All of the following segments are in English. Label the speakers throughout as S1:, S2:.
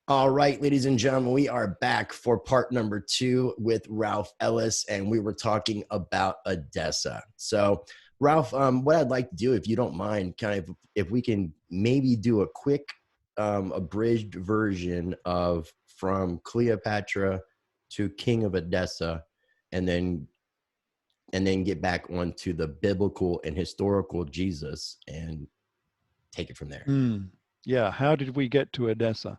S1: All right, ladies and gentlemen, we are back for part number 2 with Ralph Ellis, and we were talking about Edessa. So, Ralph, what I'd like to do, if you don't mind, kind of, if we can maybe do a quick abridged version of from Cleopatra to King of Edessa, and then get back onto the biblical and historical Jesus and take it from there.
S2: Yeah, how did we get to Edessa?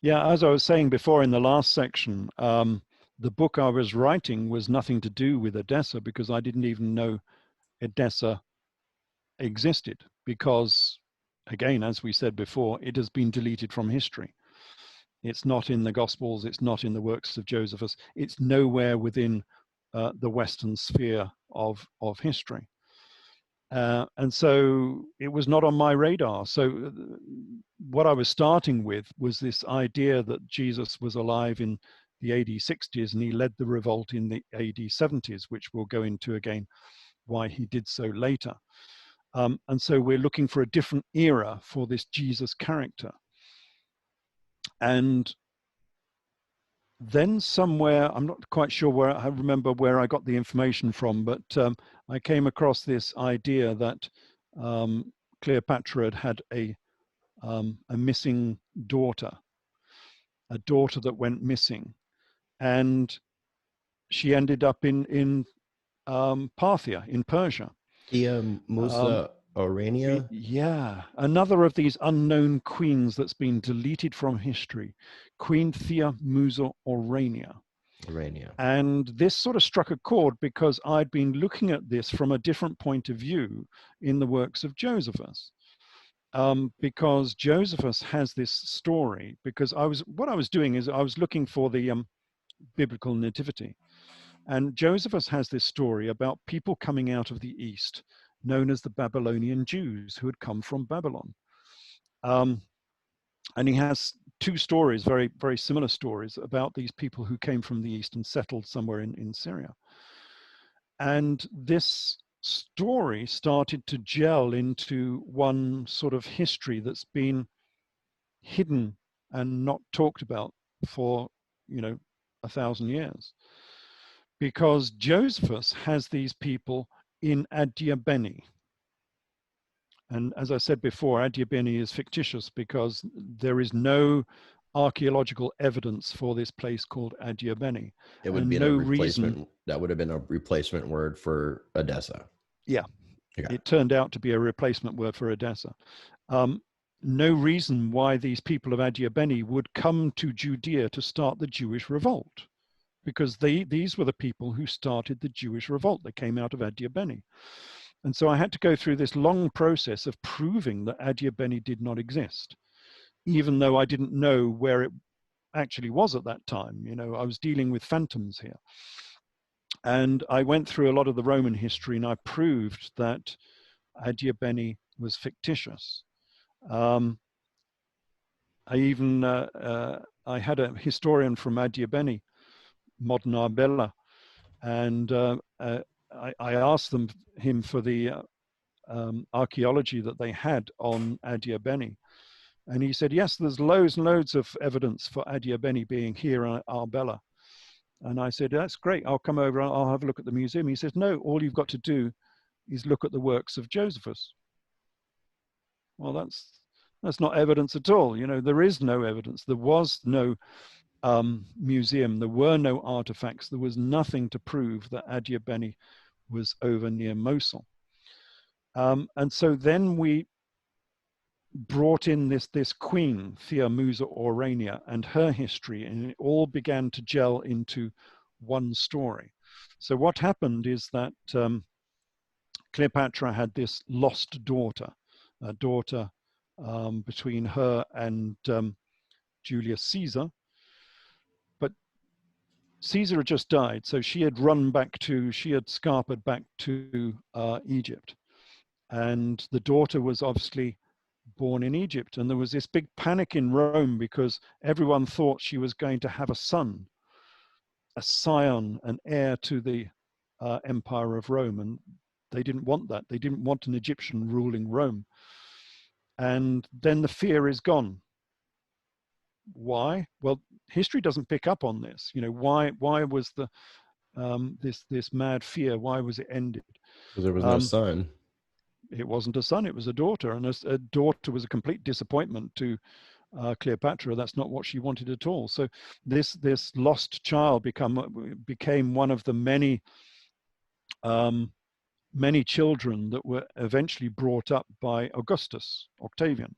S2: Yeah, as I was saying before in the last section, the book I was writing was nothing to do with Edessa because I didn't even know Edessa existed because, again, as we said before, it has been deleted from history. It's not in the Gospels, it's not in the works of Josephus, it's nowhere within the Western sphere of history. And so it was not on my radar. So what I was starting with was this idea that Jesus was alive in the AD 60s and he led the revolt in the AD 70s, which we'll go into again, why he did so later. And so we're looking for a different era for this Jesus character. And then somewhere, I'm not quite sure where, I remember where I got the information from, but I came across this idea that Cleopatra had a missing daughter, a daughter that went missing, and she ended up in Parthia, in Persia.
S1: Musa Orania?
S2: Yeah, another of these unknown queens that's been deleted from history, Queen Thea Musa Orania. And this sort of struck a chord because I'd been looking at this from a different point of view in the works of Josephus. Because Josephus has this story, because what I was doing is I was looking for the biblical nativity. And Josephus has this story about people coming out of the East, known as the Babylonian Jews who had come from Babylon. And he has two stories, very, very similar stories about these people who came from the East and settled somewhere in Syria. And this story started to gel into one sort of history that's been hidden and not talked about for, 1,000 years. Because Josephus has these people in Adiabene. And as I said before, Adiabene is fictitious because there is no archaeological evidence for this place called Adiabene.
S1: It would be no replacement. That would have been a replacement word for Edessa.
S2: Yeah, it turned out to be a replacement word for Edessa. No reason why these people of Adiabene would come to Judea to start the Jewish revolt, because these were the people who started the Jewish revolt. They came out of Adiabene. And so I had to go through this long process of proving that Adiabene did not exist, even though I didn't know where it actually was at that time. I was dealing with phantoms here. And I went through a lot of the Roman history and I proved that Adiabene was fictitious. I had a historian from Adiabene, modern Arbela, and I asked him for the archaeology that they had on Adiabene. And he said, yes, there's loads and loads of evidence for Adiabene being here in Arbela. And I said, that's great, I'll come over, I'll have a look at the museum. He says, no, all you've got to do is look at the works of Josephus. Well, that's not evidence at all. There is no evidence. There was no museum. There were no artifacts. There was nothing to prove that Adiabene was over near Mosul. And so then we brought in this queen, Thea Musa Orania, and her history, and it all began to gel into one story. So what happened is that Cleopatra had this lost daughter, a daughter between her and Julius Caesar. But Caesar had just died, so she had scarpered back to Egypt. And the daughter was obviously born in Egypt. And there was this big panic in Rome because everyone thought she was going to have a son, a scion, an heir to the Empire of Rome. And they didn't want that. They didn't want an Egyptian ruling Rome. And then the fear is gone. why? Well, history doesn't pick up on this. You know, why was the this mad fear, why was it ended?
S1: Because there was no son.
S2: It wasn't a son, it was a daughter, and a daughter was a complete disappointment to Cleopatra. That's not what she wanted at all. So this lost child became one of the many children that were eventually brought up by Octavian.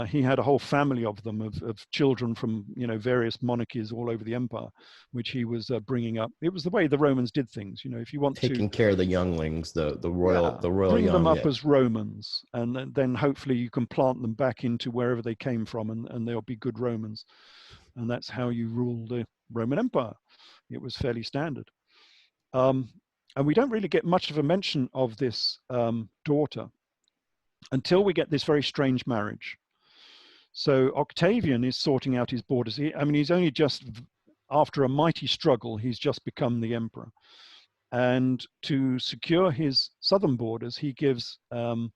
S2: He had a whole family of them, of children from, you know, various monarchies all over the empire, which he was bringing up. It was the way the Romans did things. You know, if you want
S1: taking care of the younglings, the royal
S2: bring
S1: young,
S2: them up as Romans, and then hopefully you can plant them back into wherever they came from, and they'll be good Romans. And that's how you rule the Roman Empire. It was fairly standard. And we don't really get much of a mention of this daughter until we get this very strange marriage. So Octavian is sorting out his borders. He's only just, after a mighty struggle, he's just become the emperor. And to secure his southern borders, he gives the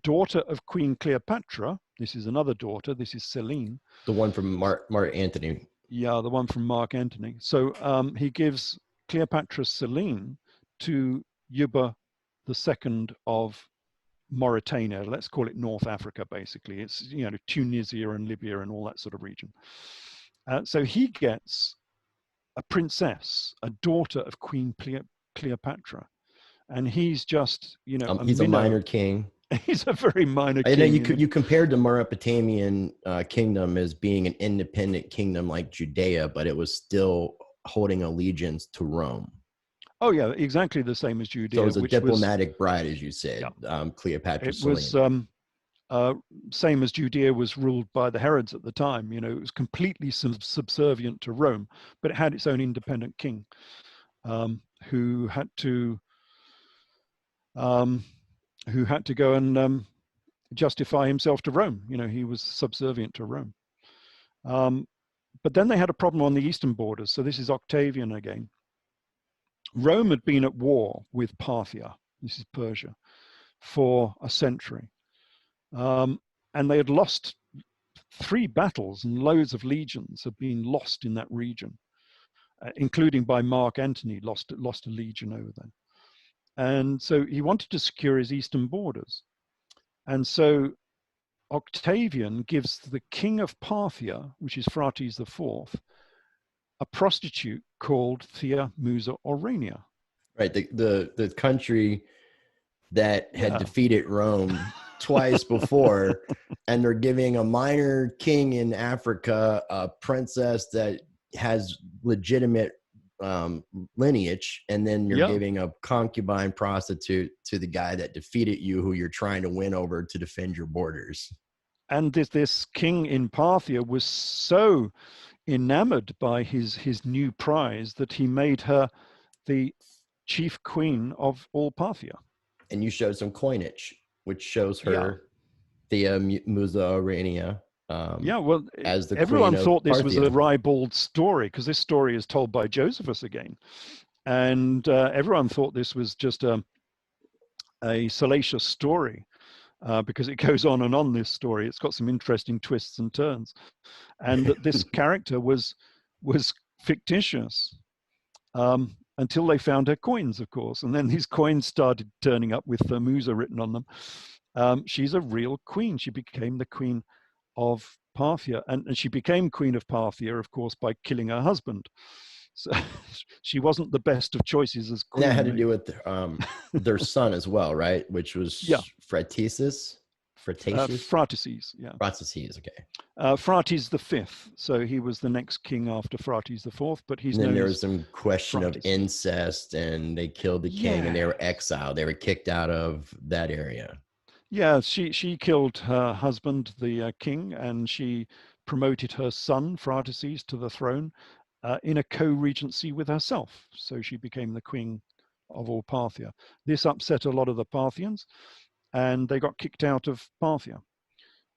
S2: daughter of Queen Cleopatra, this is another daughter, this is Selene.
S1: The one from Mark Antony.
S2: Yeah, the one from Mark Antony. So he gives Cleopatra Selene to Yuba II of Mauritania. Let's call it North Africa, basically. It's, you know, Tunisia and Libya and all that sort of region. So he gets a princess, a daughter of Queen Cleopatra. And he's just, you know,
S1: he's a minor king.
S2: He's a very minor king.
S1: I know you compared the Mesopotamian kingdom as being an independent kingdom like Judea, but it was still holding allegiance to Rome.
S2: Oh yeah, exactly the same as Judea.
S1: So it was a diplomatic bride, as you said, yeah. Cleopatra.
S2: It was same as Judea was ruled by the Herods at the time. You know, it was completely subservient to Rome, but it had its own independent king who had to go and justify himself to Rome. You know, he was subservient to Rome. But then they had a problem on the eastern borders. So this is Octavian again. Rome had been at war with Parthia, this is Persia, for a century. And they had lost 3 battles, and loads of legions had been lost in that region, including by Mark Antony, lost a legion over there. And so he wanted to secure his eastern borders. And so Octavian gives the king of Parthia, which is Phraates IV, a prostitute called Thea Musa Aurania.
S1: Right, the country that had defeated Rome twice before, and they're giving a minor king in Africa a princess that has legitimate lineage, and then you're giving a concubine prostitute to the guy that defeated you, who you're trying to win over to defend your borders.
S2: And this king in Parthia was so enamored by his new prize that he made her the chief queen of all Parthia.
S1: And you showed some coinage, which shows her Thea Musa Aurania.
S2: Well,
S1: as
S2: everyone thought this was a ribald story, because this story is told by Josephus again. And everyone thought this was just a salacious story. Because it goes on and on, this story. It's got some interesting twists and turns. And that this character was fictitious until they found her coins, of course. And then these coins started turning up with Musa written on them. She's a real queen. She became the queen of Parthia. And she became queen of Parthia, of course, by killing her husband. So she wasn't the best of choices as queen.
S1: That had to do with their son as well, right? Which was Phrates.
S2: Phrates, yeah.
S1: Phrates, okay.
S2: Phraates V. So he was the next king after Phraates IV, but he's known as.
S1: And then there was some question of incest, and they killed the king, and they were exiled. They were kicked out of that area.
S2: Yeah, she killed her husband, the king, and she promoted her son, Phrates, to the throne in a co-regency with herself. So she became the queen of all Parthia. This upset a lot of the Parthians, and they got kicked out of Parthia.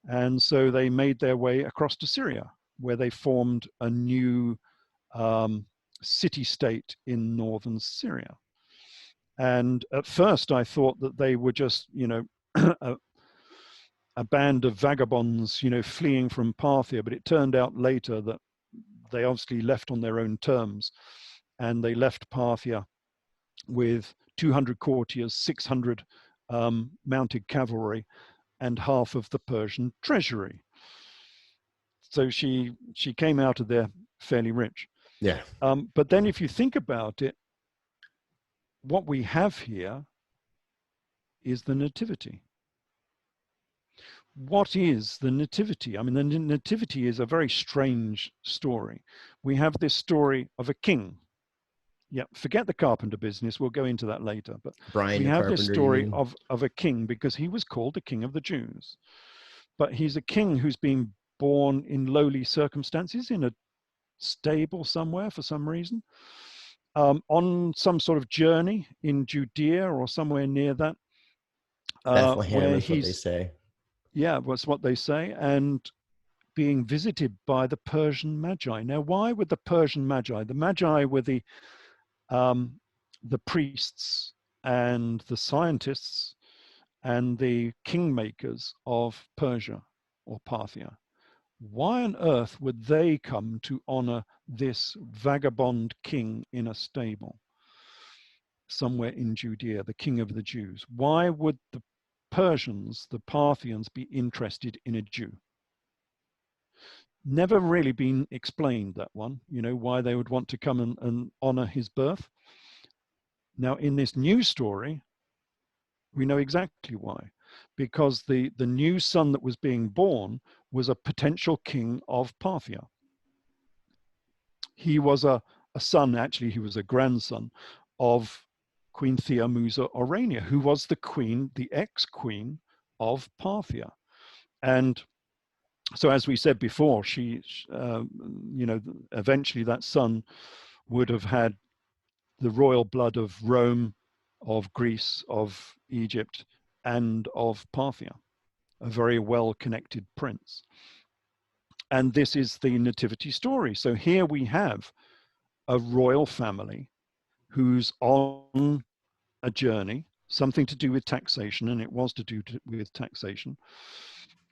S2: And so they made their way across to Syria, where they formed a new city-state in northern Syria. And at first I thought that they were just, you know, a band of vagabonds, fleeing from Parthia, but it turned out later that they obviously left on their own terms, and they left Parthia with 200 courtiers, 600 mounted cavalry, and half of the Persian treasury. So she came out of there fairly rich.
S1: Yeah.
S2: But then if you think about it, what we have here is the nativity. What is the nativity? I mean, the nativity is a very strange story. We have this story of a king. Yeah, forget the carpenter business. We'll go into that later. But
S1: Brian
S2: we
S1: the
S2: have this
S1: Carpenter,
S2: story of a king because he was called the King of the Jews. But he's a king who's been born in lowly circumstances in a stable somewhere for some reason, on some sort of journey in Judea or somewhere near that.
S1: Bethlehem
S2: Where
S1: is what they
S2: he's,
S1: say.
S2: yeah, that's what they say, and being visited by the Persian Magi. Now, why would the Persian Magi? The Magi were the priests and the scientists and the kingmakers of Persia or Parthia. Why on earth would they come to honor this vagabond king in a stable somewhere in Judea, the king of the Jews? Why would the Persians, the Parthians, be interested in a Jew? Never really been explained, that one, why they would want to come and honor his birth. Now, in this new story, we know exactly why. Because the new son that was being born was a potential king of Parthia. He was a son, actually, he was a grandson of Queen Theamusa Orania, who was the queen, the ex-queen of Parthia. And so, as we said before, she, eventually that son would have had the royal blood of Rome, of Greece, of Egypt, and of Parthia, a very well-connected prince. And this is the nativity story. So here we have a royal family who's on a journey, something to do with taxation, and it was to do with taxation,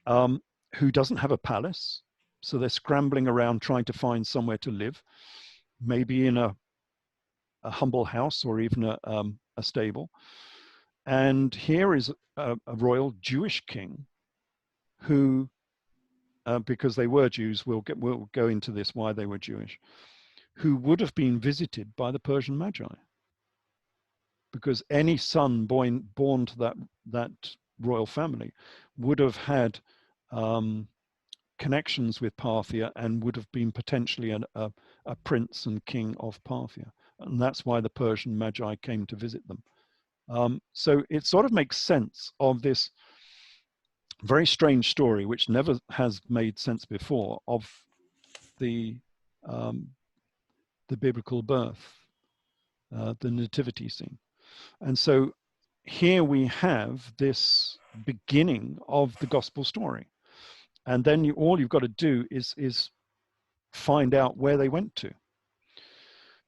S2: who doesn't have a palace. So they're scrambling around trying to find somewhere to live, maybe in a humble house or even a stable. And here is a royal Jewish king who, because they were Jews, we'll go into this, why they were Jewish, who would have been visited by the Persian Magi. Because any son born to that royal family would have had connections with Parthia and would have been potentially a prince and king of Parthia. And that's why the Persian Magi came to visit them. So it sort of makes sense of this very strange story, which never has made sense before, of the biblical birth, the nativity scene. And so here we have this beginning of the gospel story. And then all you've got to do is find out where they went to.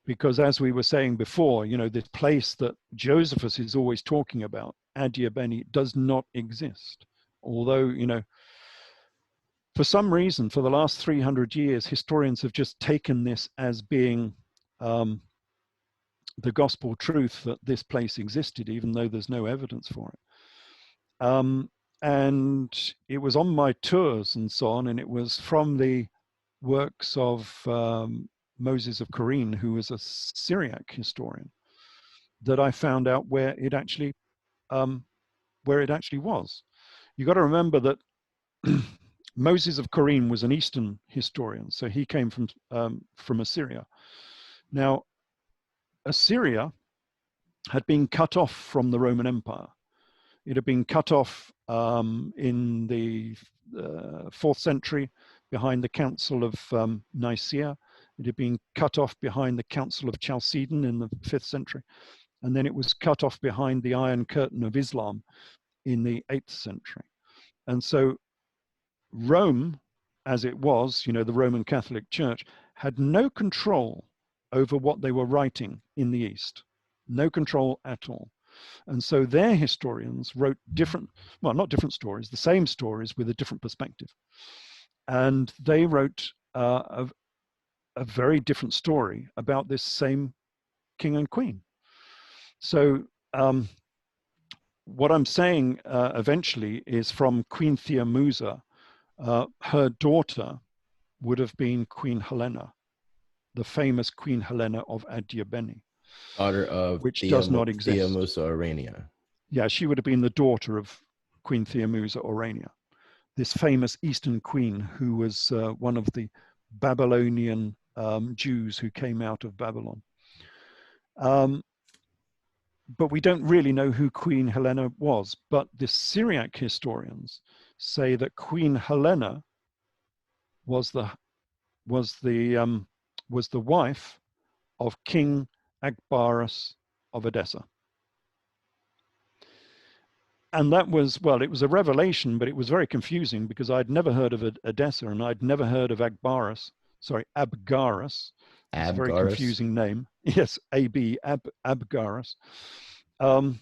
S2: Because as we were saying before, this place that Josephus is always talking about, Adiabeni, does not exist. Although, for some reason, for the last 300 years, historians have just taken this as being the gospel truth that this place existed, even though there's no evidence for it. And it was on my tours and so on, and it was from the works of Moses of Corinne, who was a Syriac historian, that I found out where it actually was. You got to remember that Moses of Corinne was an Eastern historian, so he came from Assyria. Now, Assyria had been cut off from the Roman Empire. It had been cut off in the 4th century behind the Council of Nicaea. It had been cut off behind the Council of Chalcedon in the 5th century. And then it was cut off behind the Iron Curtain of Islam in the 8th century. And so Rome, as it was, the Roman Catholic Church, had no control over what they were writing in the East. No control at all. And so their historians wrote different, well, not different stories, the same stories with a different perspective. And they wrote a very different story about this same king and queen. So what I'm saying eventually is from Queen Thea-Musa, her daughter would have been Queen Helena, the famous Queen Helena of Adiabene,
S1: Daughter of
S2: which does not exist.
S1: Thea-Musa Orania.
S2: Yeah, she would have been the daughter of Queen Thea-Musa Orania, this famous Eastern queen who was one of the Babylonian Jews who came out of Babylon. But we don't really know who Queen Helena was. But the Syriac historians say that Queen Helena was the wife of King Agbarus of Edessa. And that was, well, it was a revelation, but it was very confusing because I'd never heard of Edessa and I'd never heard of Abgarus. It's a very confusing name. Yes, Abgarus. I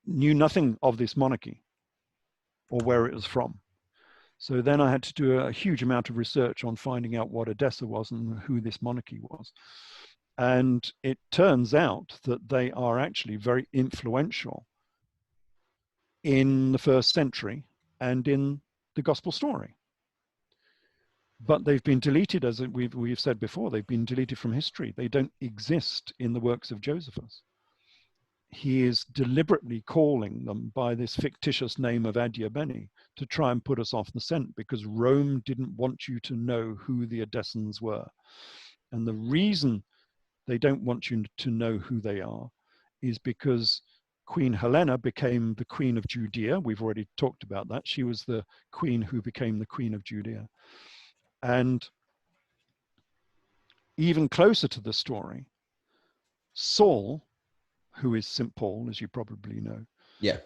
S2: knew nothing of this monarchy or where it was from. So then I had to do a huge amount of research on finding out what Edessa was and who this monarchy was. And it turns out that they are actually very influential in the 1st century and in the gospel story. But they've been deleted, as we've said before, they've been deleted from history. They don't exist in the works of Josephus. He is deliberately calling them by this fictitious name of Adiabene to try and put us off the scent, because Rome didn't want you to know who the Edessans were. And the reason they don't want you to know who they are is because Queen Helena became the Queen of Judea. We've already talked about that. She was the queen who became the Queen of Judea. And even closer to the story, Saul, who is St. Paul, as you probably know.
S1: Yeah.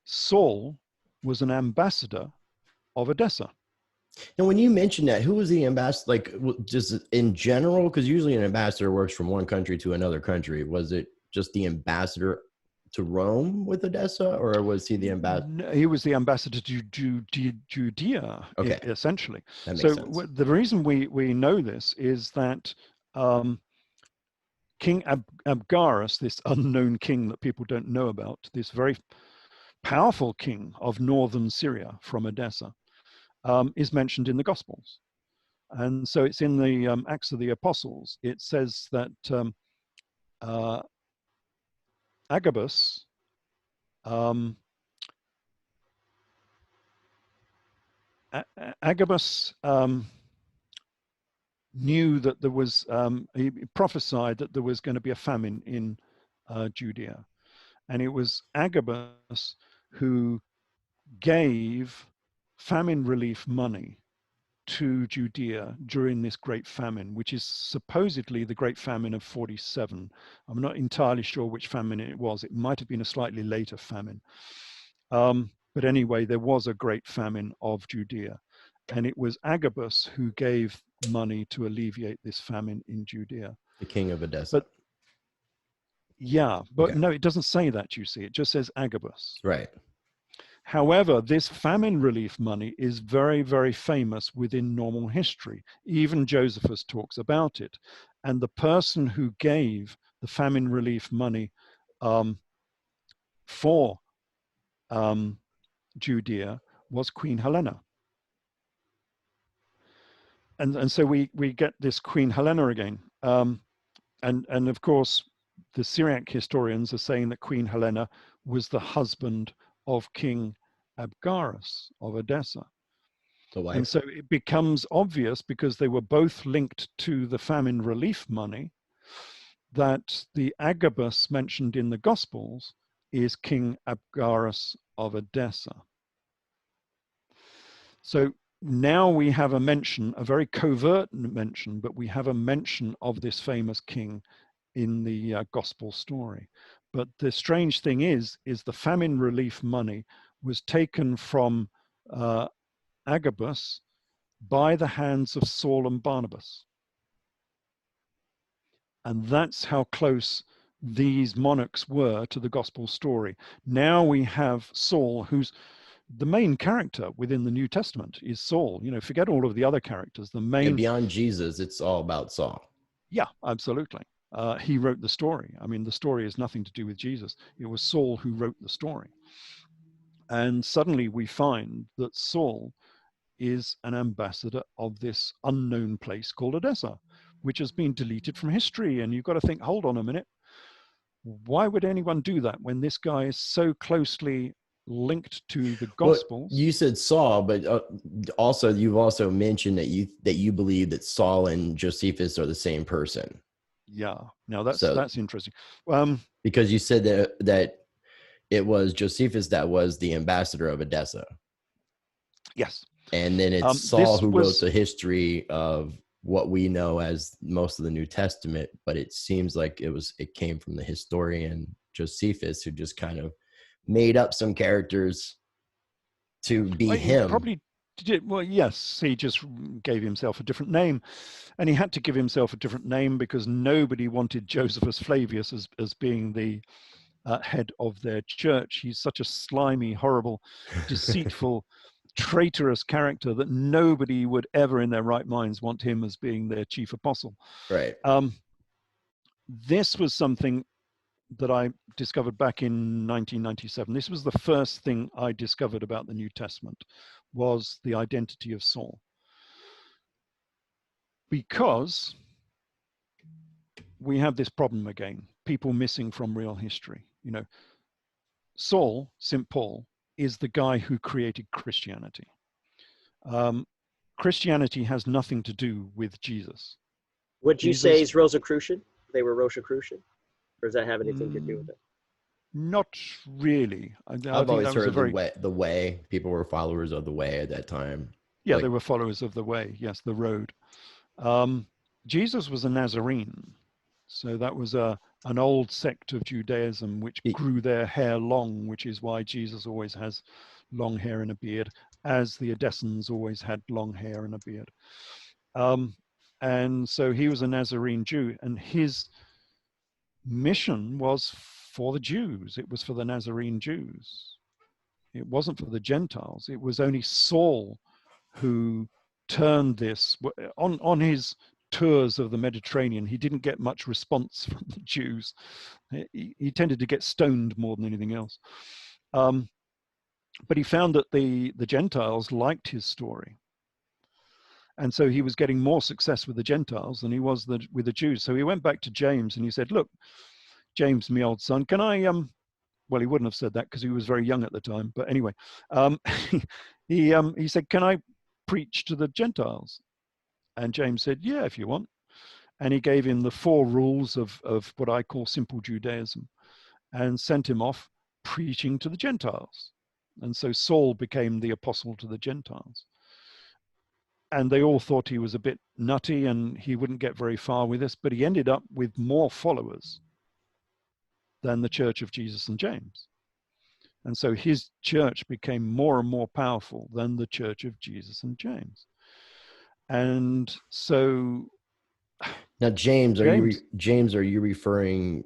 S2: Saul was an ambassador of Edessa.
S1: And when you mentioned that, who was the ambassador? Like, just in general, because usually an ambassador works from one country to another country. Was it just the ambassador to Rome with Edessa, or was he the ambassador?
S2: He was the ambassador to Judea,
S1: okay,
S2: essentially.
S1: That makes sense.
S2: The reason we know this is that King Abgarus, this unknown king that people don't know about, this very powerful king of northern Syria from Edessa, is mentioned in the Gospels. And so it's in the Acts of the Apostles. It says that Agabus knew that there was, he prophesied that there was going to be a famine in Judea. And it was Agabus who gave famine relief money to Judea during this great famine, which is supposedly the great famine of 47. I'm not entirely sure which famine it was. It might have been a slightly later famine. But anyway, there was a great famine of Judea. And it was Agabus who gave money to alleviate this famine in Judea.
S1: The king of Edessa.
S2: But okay. No, it doesn't say that, you see. It just says Agabus.
S1: Right.
S2: However, this famine relief money is very, very famous within normal history. Even Josephus talks about it. And the person who gave the famine relief money for Judea was Queen Helena. And so we get this Queen Helena again. And of course, the Syriac historians are saying that Queen Helena was the husband of King Abgarus of Edessa.
S1: The wife.
S2: And so it becomes obvious, because they were both linked to the famine relief money, that the Agabus mentioned in the Gospels is King Abgarus of Edessa. So now we have a mention, a very covert mention, but we have a mention of this famous king in the gospel story. But the strange thing is the famine relief money was taken from Agabus by the hands of Saul and Barnabas. And that's how close these monarchs were to the gospel story. Now we have Saul, who's the main character within the New Testament is Saul. You know, forget all of the other characters. The
S1: Yeah,
S2: main,
S1: beyond Jesus, it's all about Saul.
S2: yeah, absolutely. He wrote the story. I mean, the story has nothing to do with Jesus. It was Saul who wrote the story. And suddenly we find that Saul is an ambassador of this unknown place called Edessa, which has been deleted from history. And you've got to think, hold on a minute. Why would anyone do that when this guy is so closely linked to the Gospels?
S1: Well, you said Saul, but also you've also mentioned that you believe that Saul and Josephus are the same person.
S2: Yeah. Now that's interesting.
S1: Because you said that it was Josephus that was the ambassador of Edessa.
S2: Yes.
S1: And then it's Saul who wrote the history of what we know as most of the New Testament, but it seems like it came from the historian Josephus, who just kind of made up some characters to be him.
S2: Probably did. Well, yes, he just gave himself a different name, and he had to give himself a different name because nobody wanted Josephus Flavius as being the head of their church. He's such a slimy, horrible, deceitful, traitorous character that nobody would ever in their right minds want him as being their chief apostle.
S1: Right.
S2: This was something that I discovered back in 1997. This was the first thing I discovered about the New Testament, was the identity of Saul. Because we have this problem again, people missing from real history. You know, Saul, St. Paul, is the guy who created Christianity. Christianity has nothing to do with Jesus.
S3: Would you say is Rosicrucian? They were Rosicrucian? Or does that have anything to do with it?
S2: Not really.
S1: I've always heard the way. People were followers of the way at that time.
S2: Yeah, they were followers of the way. Yes, the road. Jesus was a Nazarene. So that was an old sect of Judaism which grew their hair long, which is why Jesus always has long hair and a beard, as the Edessans always had long hair and a beard. And so he was a Nazarene Jew, and his mission was for the Jews. It was for the Nazarene Jews. It wasn't for the Gentiles. It was only Saul who turned this on his tours of the Mediterranean. He didn't get much response from the Jews. He tended to get stoned more than anything else. But he found that the Gentiles liked his story. And so he was getting more success with the Gentiles than he was with the Jews. So he went back to James and he said, look, James, my old son, can I, well, he wouldn't have said that because he was very young at the time. But anyway, he said, can I preach to the Gentiles? And James said, yeah, if you want. And he gave him the 4 rules of what I call simple Judaism and sent him off preaching to the Gentiles. And so Saul became the apostle to the Gentiles. And they all thought he was a bit nutty and he wouldn't get very far with this, but he ended up with more followers than the Church of Jesus and James. And so his church became more and more powerful than the Church of Jesus and James. And so
S1: now, James, are you referring?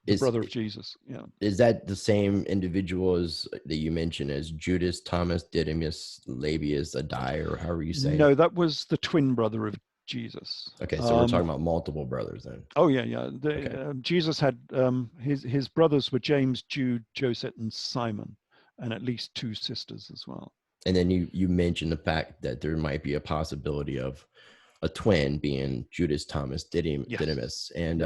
S2: The brother of Jesus, yeah.
S1: Is that the same individual as that you mentioned as Judas, Thomas, Didymus, Labius, Addai, or however you say?
S2: No, that was the twin brother of Jesus.
S1: Okay, so we're talking about multiple brothers then.
S2: Oh yeah. Jesus had his brothers were James, Jude, Joseph, and Simon, and at least 2 sisters as well.
S1: And then you mentioned the fact that there might be a possibility of a twin being Judas, Thomas, Didymus, and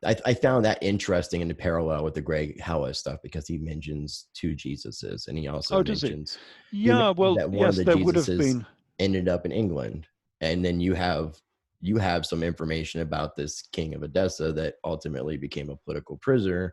S1: I found that interesting in the parallel with the Greg Hallett stuff because he mentions 2 Jesuses, and he also mentions
S2: that one of the
S1: there
S2: would have been
S1: ended up in England, and then you have some information about this king of Edessa that ultimately became a political prisoner,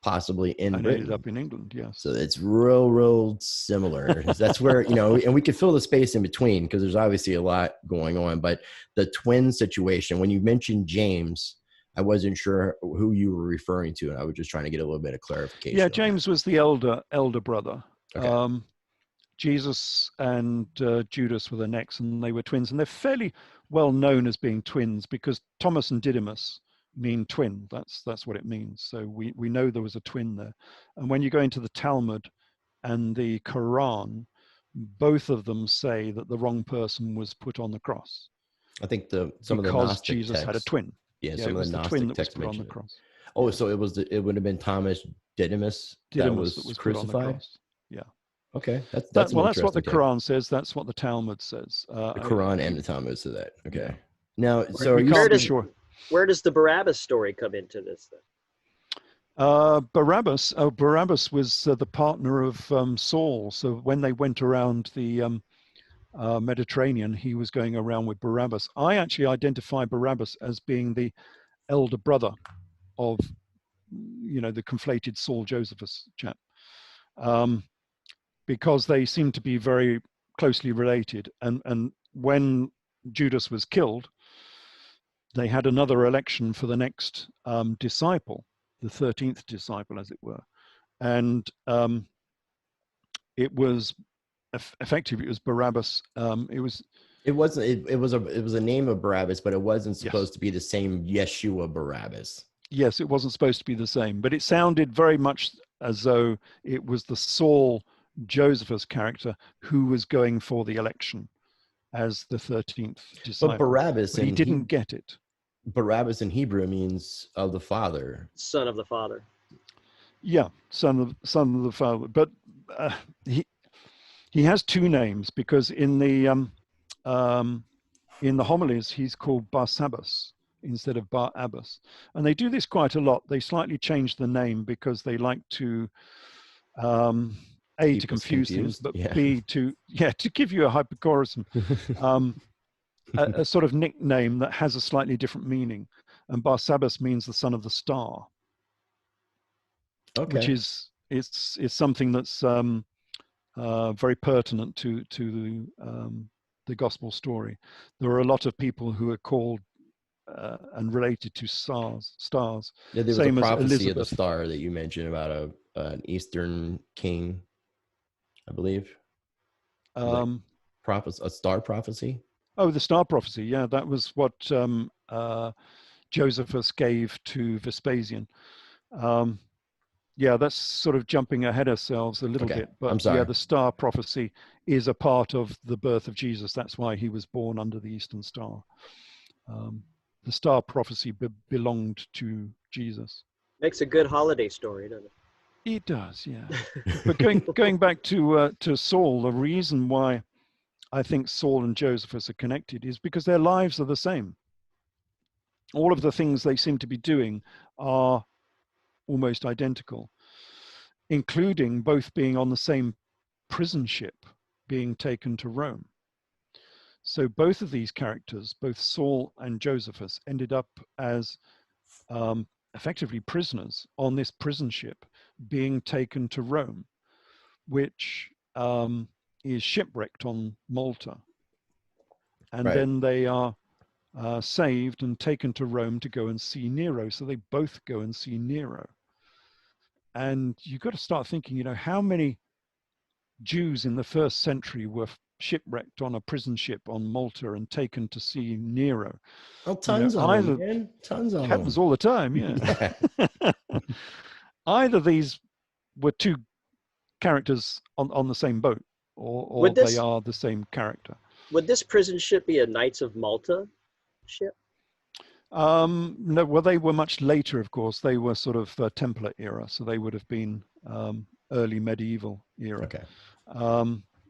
S1: possibly in Britain.
S2: Ended up in England, yes.
S1: So it's real similar. That's where, and we could fill the space in between because there's obviously a lot going on. But the twin situation, when you mentioned James, I wasn't sure who you were referring to, and I was just trying to get a little bit of clarification.
S2: Yeah, James was the elder brother.
S1: Okay.
S2: Jesus and Judas were the next, and they were twins. And they're fairly well known as being twins because Thomas and Didymus mean twin. That's what it means. So we know there was a twin there. And when you go into the Talmud and the Quran, both of them say that the wrong person was put on the cross.
S1: I think some of the
S2: because
S1: Gnostic
S2: Jesus
S1: texts,
S2: had a twin.
S1: Yeah,
S2: Yeah,
S1: some
S2: it
S1: of
S2: was
S1: the
S2: the twin
S1: Gnostic
S2: that was
S1: texts
S2: put on the
S1: mention it.
S2: cross.
S1: Oh,
S2: Yeah.
S1: so it would have been Thomas Didymus that was
S2: Put on the
S1: crucified?
S2: cross. Yeah.
S1: Okay, that's an
S2: Well, that's what the
S1: interesting take.
S2: Quran says. That's what the Talmud says.
S1: The Quran and the Talmud say that. Okay.
S2: Yeah.
S1: Now, so
S2: we
S1: are you
S2: can't be
S1: saying,
S2: sure.
S3: Where does the Barabbas story come into this then?
S2: Barabbas was the partner of Saul. So when they went around the Mediterranean, he was going around with Barabas. I actually identify Barabas as being the elder brother of, the conflated Saul Josephus chap, because they seem to be very closely related. And when Judas was killed, they had another election for the next disciple, the 13th disciple, as it were. And it was effectively, it was Barabbas. It was
S1: a name of Barabbas, but it wasn't supposed
S2: Yes.
S1: to be the same Yeshua Barabbas.
S2: Yes, it wasn't supposed to be the same, but it sounded very much as though it was the Saul Josephus character who was going for the election as the 13th disciple.
S1: But Barabbas,
S2: but he didn't get it.
S1: Barabbas in Hebrew means of the father.
S3: Son of the Father.
S2: Yeah, son of the father. But he has two names, because in the homilies he's called Barsabbas instead of Barabbas, and they do this quite a lot. They slightly change the name because they like to A, to confuse things, but B, to give you a hyperchorism, a sort of nickname that has a slightly different meaning. And Barsabbas means the son of the star, which is something that's very pertinent to the gospel story. There are a lot of people who are called and related to stars.
S1: Yeah, there was
S2: Same
S1: a prophecy
S2: as Elizabeth.
S1: of the star that you mentioned about an Eastern king, I believe. A star prophecy.
S2: Oh, the star prophecy. Yeah, that was what Josephus gave to Vespasian. Yeah, that's sort of jumping ahead ourselves a little bit, but
S1: I'm sorry.
S2: Yeah, the star prophecy is a part of the birth of Jesus. That's why he was born under the Eastern Star. The star prophecy belonged to Jesus.
S3: Makes a good holiday story, doesn't it?
S2: It does, yeah. But going back to Saul, the reason why I think Saul and Josephus are connected is because their lives are the same. All of the things they seem to be doing are almost identical, including both being on the same prison ship being taken to Rome. So both of these characters, both Saul and Josephus, ended up as effectively prisoners on this prison ship being taken to Rome, which is shipwrecked on Malta. And then they are saved and taken to Rome to go and see Nero. So they both go and see Nero. And you've got to start thinking, how many Jews in the first century were shipwrecked on a prison ship on Malta and taken to see Nero?
S1: Oh, tons of them, man. Tons of them.
S2: Happens all the time, yeah. Either these were two characters on the same boat, or they are the same character.
S3: Would this prison ship be a Knights of Malta ship?
S2: No, well, they were much later, of course. They were sort of Templar era, so they would have been early medieval era.
S1: Okay.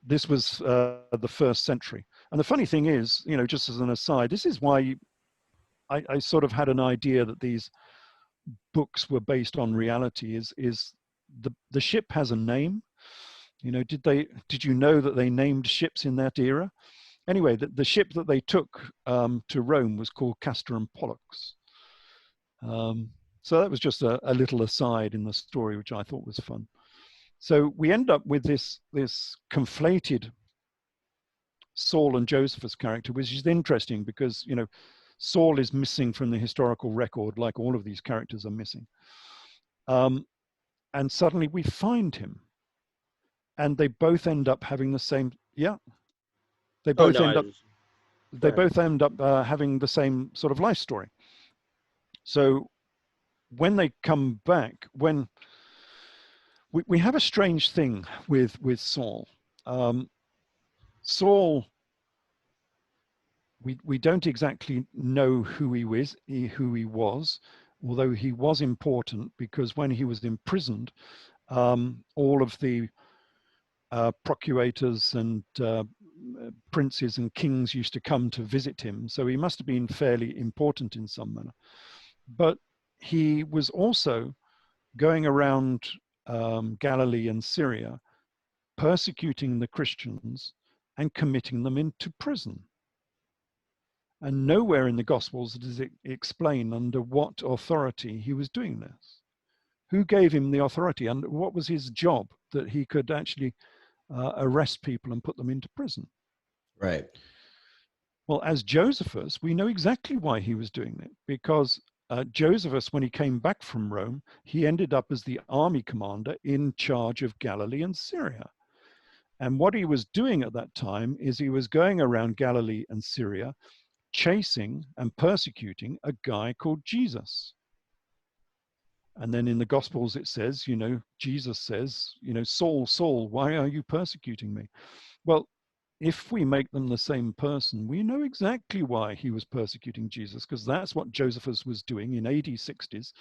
S2: This was the first century. And the funny thing is, just as an aside, this is why I sort of had an idea that these books were based on reality. Is the ship has a name? Did you know that they named ships in that era? Anyway, the ship that they took to Rome was called Castor and Pollux. So that was just a little aside in the story, which I thought was fun. So we end up with this conflated Saul and Josephus character, which is interesting because, Saul is missing from the historical record, like all of these characters are missing. And suddenly we find him. And they both end up having the same, They both end up having the same sort of life story. So when they come back, when we have a strange thing with Saul. Saul, we don't exactly know who he was, although he was important, because when he was imprisoned, all of the procurators and princes and kings used to come to visit him. So he must have been fairly important in some manner. But he was also going around Galilee and Syria, persecuting the Christians and committing them into prison. And nowhere in the Gospels does it explain under what authority he was doing this. Who gave him the authority, and what was his job that he could actually arrest people and put them into prison?
S1: Right.
S2: Well, as Josephus, we know exactly why he was doing it, because Josephus, when he came back from Rome, he ended up as the army commander in charge of Galilee and Syria. And what he was doing at that time is he was going around Galilee and Syria, chasing and persecuting a guy called Jesus. And then in the Gospels, it says, Jesus says, Saul, Saul, why are you persecuting me? Well, if we make them the same person, we know exactly why he was persecuting Jesus, because that's what Josephus was doing in AD 60s,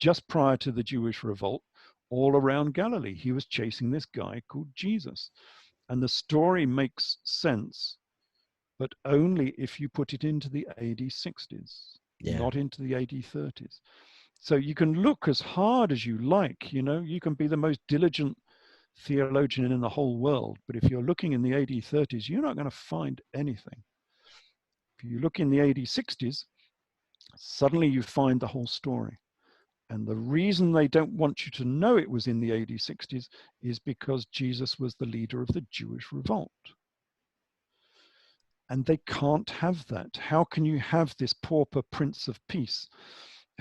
S2: just prior to the Jewish revolt, all around Galilee. He was chasing this guy called Jesus. And the story makes sense, but only if you put it into the AD 60s, not into the AD 30s. So you can look as hard as you like, you can be the most diligent theologian in the whole world, but if you're looking in the AD 30s, you're not going to find anything. If you look in the AD 60s, suddenly you find the whole story. And the reason they don't want you to know it was in the AD 60s is because Jesus was the leader of the Jewish revolt. And they can't have that. How can you have this pauper Prince of Peace,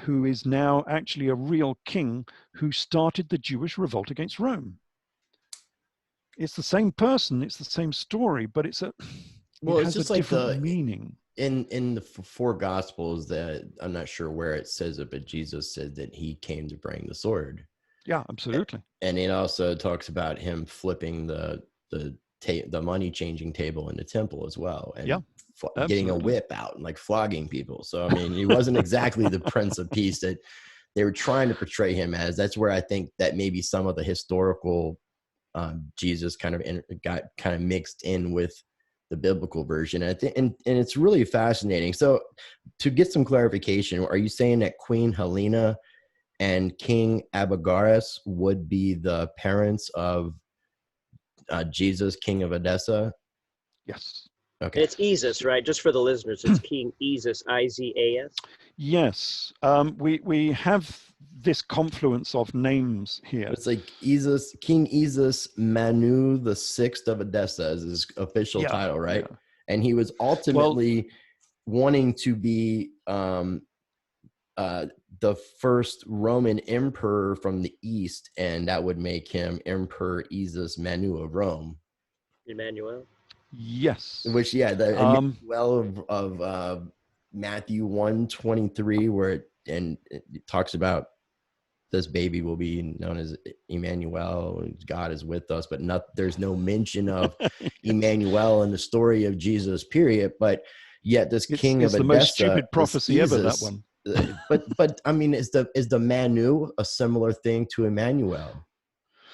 S2: who is now actually a real king who started the Jewish revolt against Rome? It's the same person, it's the same story, but it has a different meaning.
S1: In the four Gospels, that I'm not sure where it says it, but Jesus said that he came to bring the sword.
S2: Yeah, absolutely.
S1: And it also talks about him flipping the money changing table in the temple as well, and getting a whip out and like flogging people. So I mean, he wasn't exactly the Prince of Peace that they were trying to portray him as. That's where I think that maybe some of the historical Jesus kind of mixed in with the biblical version. I think, and it's really fascinating. So to get some clarification, are you saying that Queen Helena and King Abagaris would be the parents of Jesus, King of Edessa?
S2: Yes.
S1: Okay.
S3: And it's Isis, right? Just for the listeners, it's King Isis, Izas.
S2: Yes. We have this confluence of names here.
S1: It's like Isis, King Isis Manu the Sixth of Edessa is his official title, right? Yeah. And he was ultimately wanting to be the first Roman emperor from the East, and that would make him Emperor Isis Manu of Rome.
S3: Emmanuel.
S2: Yes.
S1: Which, the Emmanuel of Matthew 1:23, where it talks about this baby will be known as Emmanuel. God is with us, but there's no mention of Emmanuel in the story of Jesus, period. But yet this king of Edessa,
S2: the most stupid prophecy ever, that one.
S1: but I mean, is the Manu a similar thing to Emmanuel,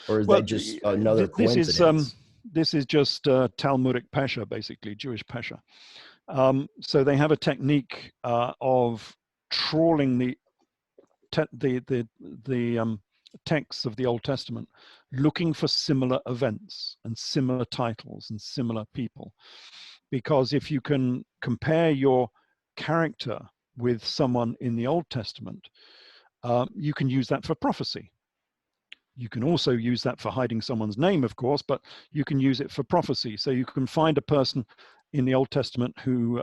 S1: or is that just another coincidence?
S2: This is just Talmudic Pesha, basically Jewish Pesha. So they have a technique of trawling the texts of the Old Testament, looking for similar events and similar titles and similar people. Because if you can compare your character with someone in the Old Testament, you can use that for prophecy. You can also use that for hiding someone's name, of course, but you can use it for prophecy. So you can find a person in the Old Testament who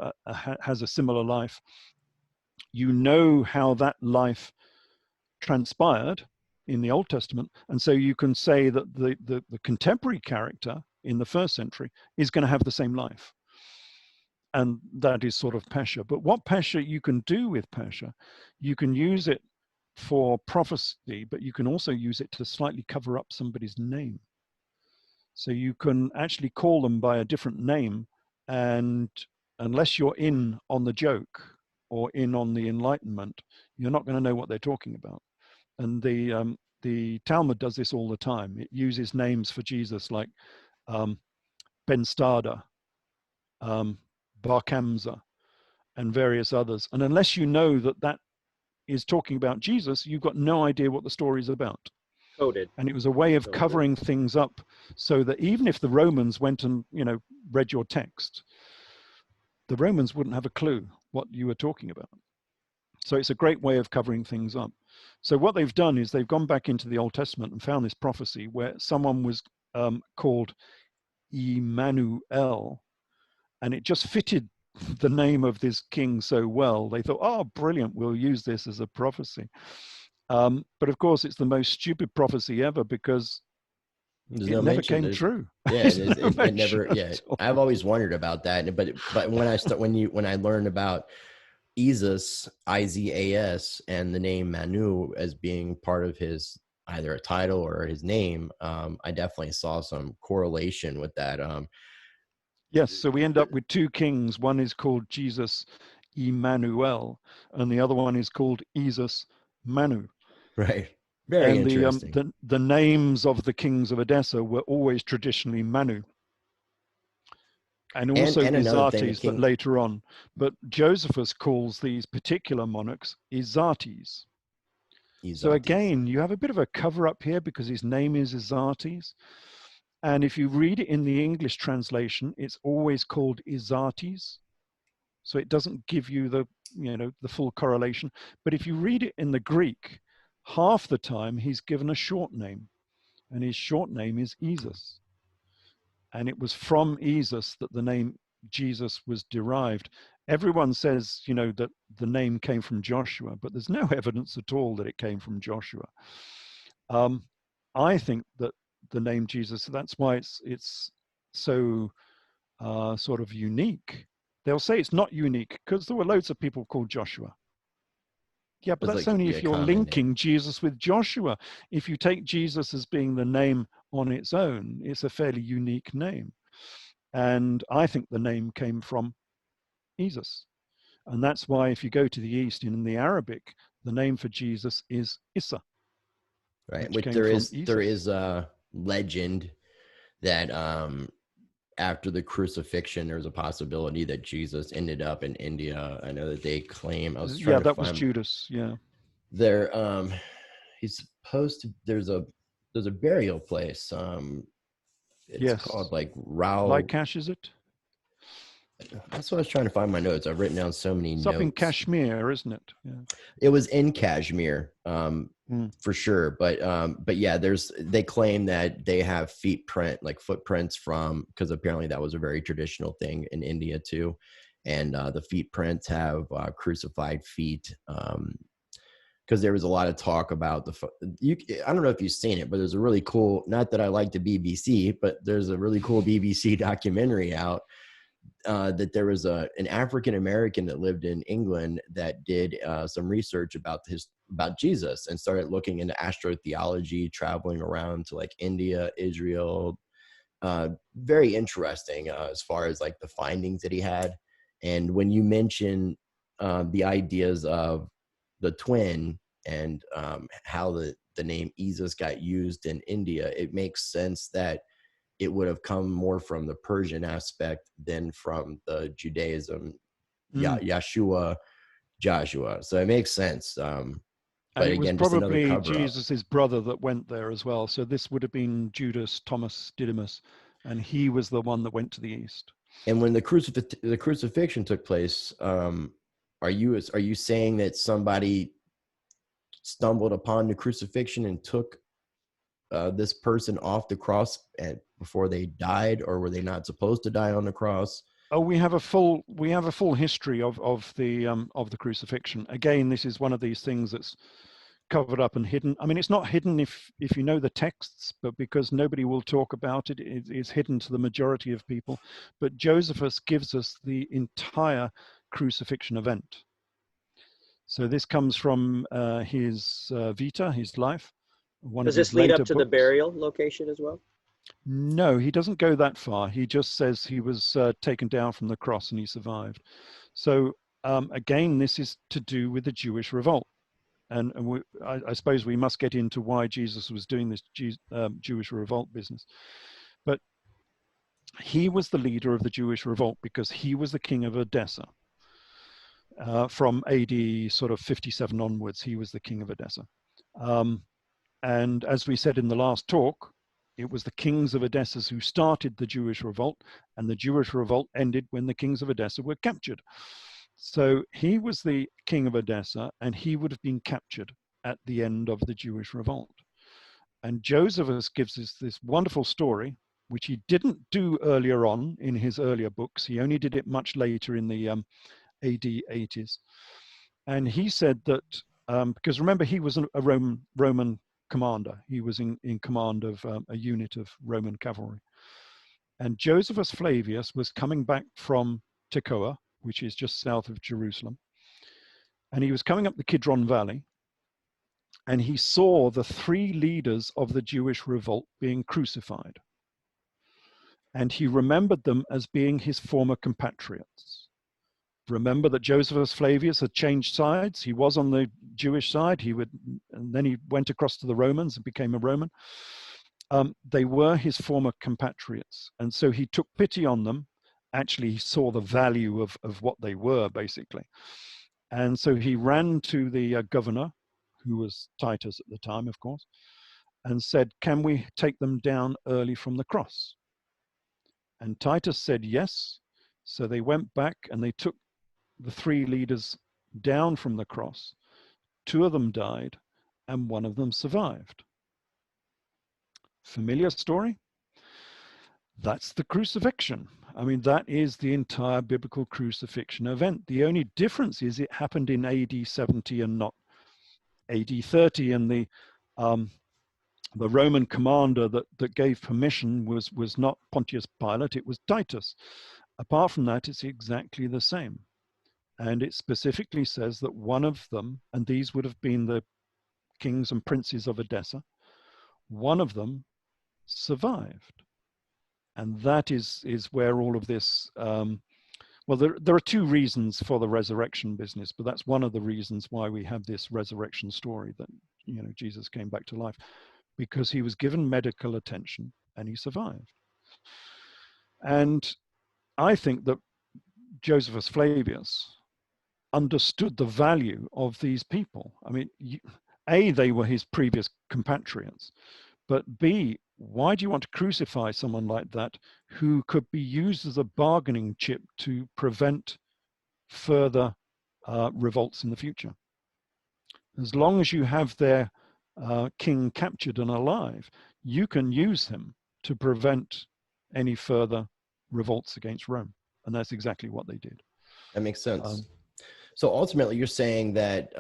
S2: has a similar life. You know how that life transpired in the Old Testament, and so you can say that the contemporary character in the first century is going to have the same life. and that is sort of Pesha. But what Pesha you can do with Pesha, you can use it for prophecy, but you can also use it to slightly cover up somebody's name. So you can actually call them by a different name, and unless you're in on the joke or in on the enlightenment, you're not going to know what they're talking about. And the Talmud does this all the time. It uses names for Jesus like Ben Stada, Bar Kamza, and various others. And unless you know that that is talking about Jesus, you've got no idea what the story is about.
S3: Coded.
S2: And it was a way of covering things up so that even if the Romans went and, read your text, the Romans wouldn't have a clue what you were talking about. So it's a great way of covering things up. So what they've done is they've gone back into the Old Testament and found this prophecy where someone was called Emmanuel, and it just fitted the name of this king so well. They thought, oh, brilliant, we'll use this as a prophecy. But of course, it's the most stupid prophecy ever because it never came true.
S1: Yeah, it never. Yeah, I've always wondered about that. But when I learned about Isis, Izas, and the name Manu as being part of his either a title or his name, I definitely saw some correlation with that.
S2: Yes, so we end up with two kings. One is called Jesus Emmanuel, and the other one is called Isis Manu.
S1: Right. Very interesting.
S2: The names of the kings of Edessa were always traditionally Manu. And also Izates, but later on. But Josephus calls these particular monarchs Izates. So again, you have a bit of a cover up here because his name is Izates. And if you read it in the English translation, it's always called Izates. So it doesn't give you the full correlation. But if you read it in the Greek, half the time he's given a short name, and his short name is Isis. And it was from Isis that the name Jesus was derived. Everyone says, that the name came from Joshua, but there's no evidence at all that it came from Joshua. I think that the name Jesus, that's why it's so sort of unique. They'll say it's not unique because there were loads of people called Joshua. Yeah, but that's only if you're linking Jesus with Joshua. If you take Jesus as being the name on its own, it's a fairly unique name. And I think the name came from Isis. And that's why if you go to the East in the Arabic, the name for Jesus is Issa.
S1: Right. Which there is a legend that after the crucifixion, there was a possibility that Jesus ended up in India. I know that they claim.
S2: Was Judas. Yeah.
S1: There, he's supposed to. There's a burial place. It's called like Rao.
S2: Lycash, is it?
S1: That's what I was trying to find my notes. I've written down so many notes.
S2: It's up in Kashmir, isn't it? Yeah.
S1: It was in Kashmir, for sure. But yeah, they claim that they have footprints from, because apparently that was a very traditional thing in India too. And the footprints have crucified feet. Because there was a lot of talk about I don't know if you've seen it, but there's a really cool, not that I like the BBC, but there's a really cool BBC documentary out that there was an African-American that lived in England that did some research about Jesus and started looking into astro-theology, traveling around to like India, Israel. Very interesting as far as like the findings that he had. And when you mention the ideas of the twin and how the name Isis got used in India, it makes sense that it would have come more from the Persian aspect than from the Judaism, Yeshua, Joshua. So it makes sense. But
S2: again, it was probably Jesus's brother that went there as well. So this would have been Judas, Thomas Didymus, and he was the one that went to the east.
S1: And when the crucifixion took place, are you saying that somebody stumbled upon the crucifixion and took this person off the cross before they died, or were they not supposed to die on the cross?
S2: Oh, we have a full history of the crucifixion. Again, this is one of these things that's covered up and hidden. I mean, it's not hidden if you know the texts, but because nobody will talk about it, it's hidden to the majority of people. But Josephus gives us the entire crucifixion event. So this comes from his Vita, his life.
S3: Does this lead up to the burial location as well?
S2: No, he doesn't go that far. He just says he was taken down from the cross and he survived. So again, this is to do with the Jewish revolt. And I suppose we must get into why Jesus was doing this Jewish revolt business. But he was the leader of the Jewish revolt because he was the king of Edessa. From AD sort of 57 onwards, he was the king of Edessa. And as we said in the last talk, it was the kings of Edessa who started the Jewish revolt, and the Jewish revolt ended when the kings of Edessa were captured. So he was the king of Edessa, and he would have been captured at the end of the Jewish revolt. And Josephus gives us this wonderful story, which he didn't do earlier on in his earlier books. He only did it much later in the AD 80s. And he said that, because remember, he was a Roman commander. He was in command of a unit of Roman cavalry. And Josephus Flavius was coming back from Tekoa, which is just south of Jerusalem. And he was coming up the Kidron Valley, and he saw the 3 leaders of the Jewish revolt being crucified. And he remembered them as being his former compatriots. Remember that Josephus Flavius had changed sides. He was on the Jewish side. And then he went across to the Romans and became a Roman. They were his former compatriots. And so he took pity on them. Actually, he saw the value of what they were, basically. And so he ran to the governor, who was Titus at the time, of course, and said, "Can we take them down early from the cross?" And Titus said yes. So they went back and they took the 3 leaders down from the cross. 2 of them died and 1 of them survived. Familiar story? That's the crucifixion. I mean, that is the entire biblical crucifixion event. The only difference is it happened in AD 70 and not AD 30, and the Roman commander that gave permission was not Pontius Pilate, it was Titus. Apart from that, it's exactly the same. And it specifically says that 1 of them, and these would have been the kings and princes of Edessa, 1 of them survived. And that is where all of this, well, there are 2 reasons for the resurrection business, but that's one of the reasons why we have this resurrection story that, you know, Jesus came back to life, because he was given medical attention and he survived. And I think that Josephus Flavius understood the value of these people. I mean, A, they were his previous compatriots, but B, why do you want to crucify someone like that who could be used as a bargaining chip to prevent further revolts in the future? As long as you have their king captured and alive, you can use him to prevent any further revolts against Rome. And that's exactly what they did.
S1: That makes sense. So ultimately, you're saying that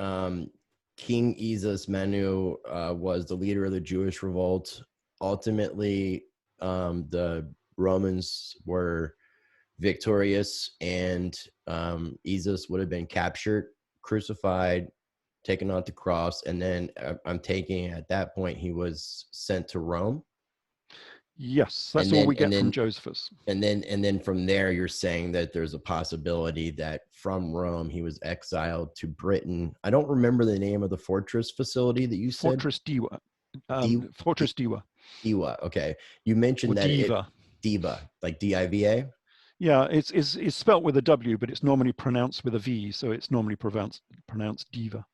S1: King Isus Manu was the leader of the Jewish revolt. Ultimately, the Romans were victorious, and Isus would have been captured, crucified, taken on the cross, and then I'm taking at that point he was sent to Rome.
S2: Yes, that's all we get from Josephus.
S1: And then from there, you're saying that there's a possibility that from Rome he was exiled to Britain. I don't remember the name of the fortress facility that you said.
S2: Fortress Diva. Fortress Diva.
S1: Diva. Okay, you mentioned that
S2: Diva.
S1: Diva, like D-I-V-A.
S2: Yeah, it's spelt with a W, but it's normally pronounced with a V, so it's normally pronounced Diva.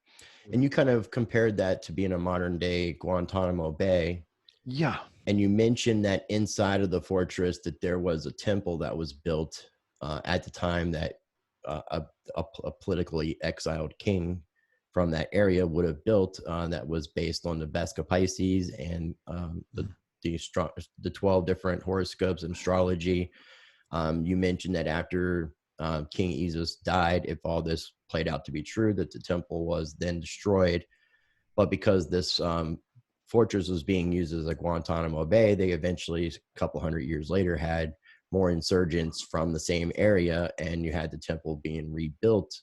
S1: And you kind of compared that to being a modern day Guantanamo Bay.
S2: Yeah.
S1: And you mentioned that inside of the fortress that there was a temple that was built at the time that a politically exiled king from that area would have built that was based on the Vesca Pisces and the 12 different horoscopes and astrology. You mentioned that after King Isus died, if all this played out to be true, that the temple was then destroyed. but because this fortress was being used as a Guantanamo Bay, they eventually, a couple hundred years later, had more insurgents from the same area, and you had the temple being rebuilt,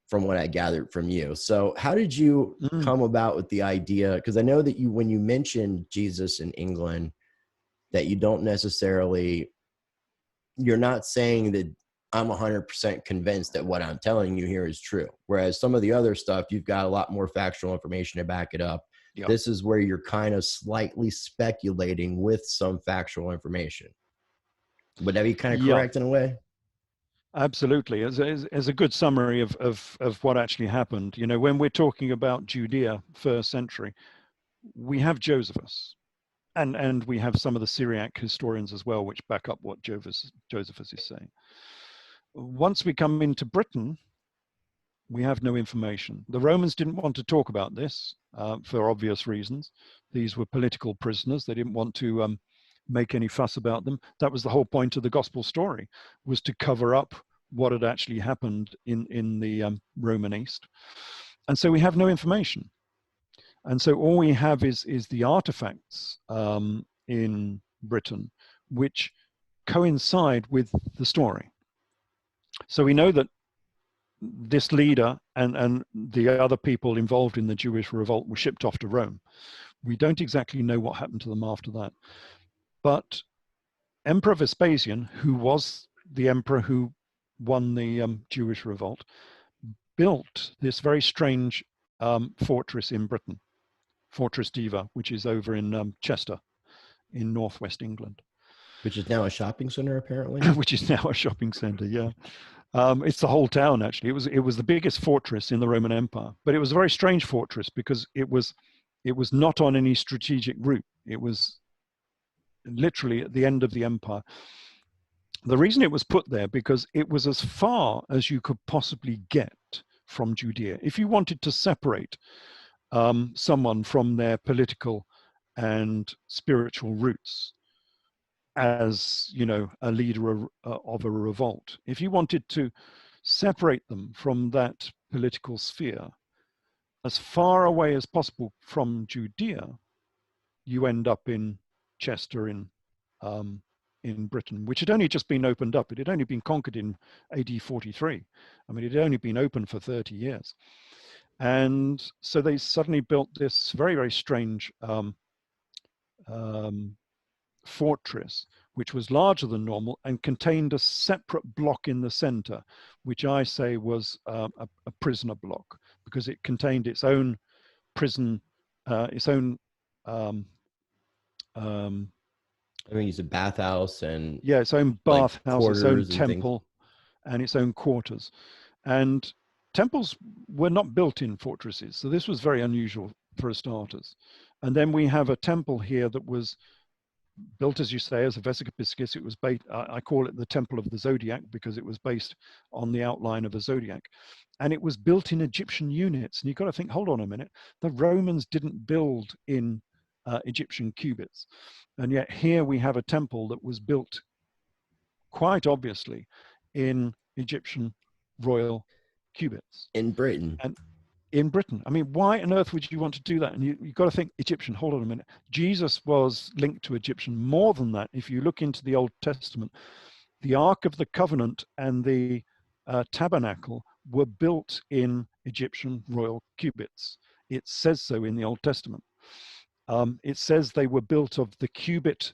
S1: from what I gathered from you. So how did you come about with the idea? Because I know that you, when you mentioned Jesus in England, that you don't necessarily, you're not saying that I'm 100% convinced that what I'm telling you here is true. Whereas some of the other stuff, you've got a lot more factual information to back it up.
S2: Yeah.
S1: This is where you're kind of slightly speculating with some factual information. Would that be kind of correct in a way?
S2: Absolutely. As a good summary of what actually happened, you know, when we're talking about Judea, 1st century, we have Josephus, and we have some of the Syriac historians as well, which back up what Josephus is saying. Once we come into Britain, we have no information. The Romans didn't want to talk about this for obvious reasons. These were political prisoners. They didn't want to make any fuss about them. That was the whole point of the gospel story, was to cover up what had actually happened in the Roman East. And so we have no information. And so all we have is the artifacts in Britain, which coincide with the story. So we know that this leader and the other people involved in the Jewish revolt were shipped off to Rome. We don't exactly know what happened to them after that. But Emperor Vespasian, who was the emperor who won the Jewish revolt, built this very strange fortress in Britain, Fortress Diva, which is over in Chester in northwest England.
S1: Which is now a shopping center, apparently.
S2: Which is now a shopping center, yeah. It's the whole town, actually. It was the biggest fortress in the Roman Empire, but it was a very strange fortress because it was not on any strategic route. It was literally at the end of the empire. The reason it was put there because it was as far as you could possibly get from Judea. If you wanted to separate someone from their political and spiritual roots, as you know, a leader of a revolt, if you wanted to separate them from that political sphere as far away as possible from Judea, you end up in Chester in Britain, which had only just been opened up. It had only been conquered in AD 43. I mean, it had only been open for 30 years. And so they suddenly built this very, very strange fortress, which was larger than normal and contained a separate block in the center, which I say was a prisoner block, because it contained its own prison, its own
S1: I mean, it's a bathhouse and
S2: its own bathhouse,
S1: like
S2: its own temple, and its own quarters. And temples were not built in fortresses, so this was very unusual for starters. And then we have a temple here that was built, as you say, as a vesica piscis. It was based, I call it the Temple of the Zodiac, because it was based on the outline of a zodiac. And it was built in Egyptian units. And you've got to think, hold on a minute, the Romans didn't build in Egyptian cubits. And yet here we have a temple that was built quite obviously in Egyptian royal cubits.
S1: In Britain.
S2: And in Britain. I mean, why on earth would you want to do that? And you've got to think Egyptian. Hold on a minute. Jesus was linked to Egyptian. More than that, if you look into the Old Testament, the Ark of the Covenant and the tabernacle were built in Egyptian royal cubits. It says so in the Old Testament. It says they were built of the cubit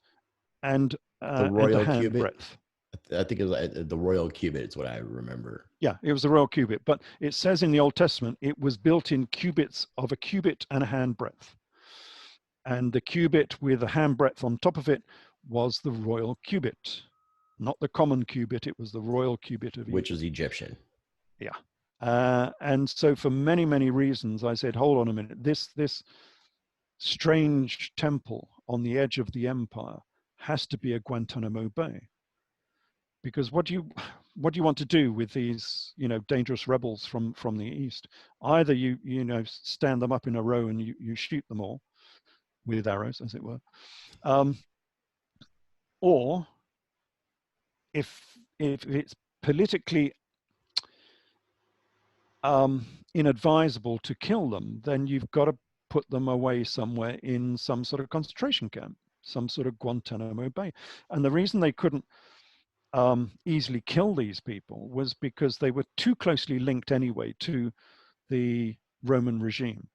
S2: and
S1: the royal
S2: and the hand
S1: cubit
S2: breadth.
S1: I think it was the royal cubit is what I remember.
S2: Yeah, it was the royal cubit, but it says in the Old Testament it was built in cubits of a cubit and a hand breadth. And the cubit with a hand breadth on top of it was the royal cubit, not the common cubit. It was the royal cubit of Egypt.
S1: Which is Egyptian.
S2: Yeah. And so for many, many reasons, I said, hold on a minute, this strange temple on the edge of the empire has to be a Guantanamo Bay. Because what do you want to do with these, you know, dangerous rebels from the east? Either you stand them up in a row and you shoot them all with arrows, as it were, or if it's politically inadvisable to kill them, then you've got to put them away somewhere in some sort of concentration camp, some sort of Guantanamo Bay. And the reason they couldn't easily kill these people was because they were too closely linked anyway to the Roman regime.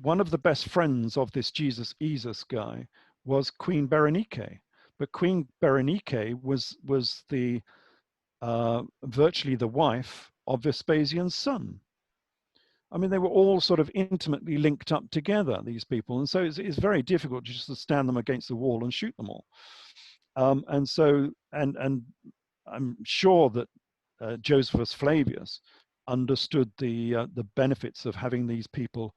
S2: One of the best friends of this Jesus guy was Queen Berenike, but Queen Berenike was the virtually the wife of Vespasian's son. I mean, they were all sort of intimately linked up together, these people, and so it's very difficult just to stand them against the wall and shoot them all. And I'm sure that Josephus Flavius understood the benefits of having these people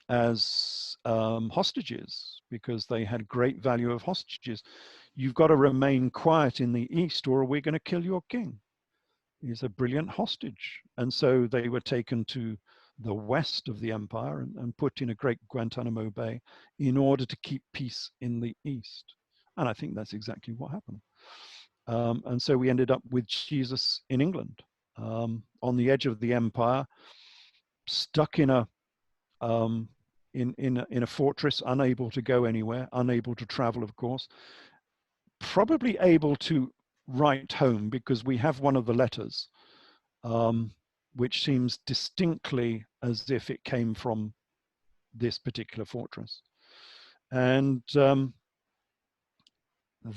S2: as hostages, because they had great value of hostages. You've got to remain quiet in the East, or we're going to kill your king. He's a brilliant hostage. And so they were taken to the west of the empire and put in a great Guantanamo Bay in order to keep peace in the East. And I think that's exactly what happened. And so we ended up with Jesus in England, on the edge of the empire, stuck in a fortress, unable to go anywhere, unable to travel, of course, probably able to write home, because we have one of the letters, which seems distinctly as if it came from this particular fortress. And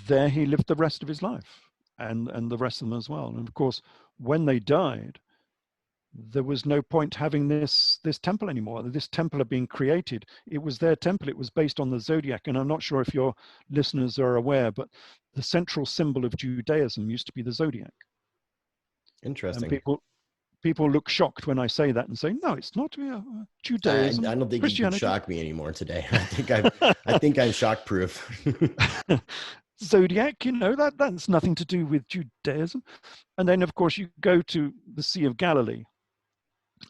S2: there he lived the rest of his life, and the rest of them as well. And of course, when they died, there was no point having this temple anymore. This temple had been created. It was their temple. It was based on the zodiac. And I'm not sure if your listeners are aware, but the central symbol of Judaism used to be the zodiac.
S1: Interesting.
S2: And people look shocked when I say that and say, no, it's not Judaism.
S1: I don't think you can shock me anymore today. I think I'm shock proof.
S2: Zodiac, that's nothing to do with Judaism. And then, of course, you go to the Sea of Galilee,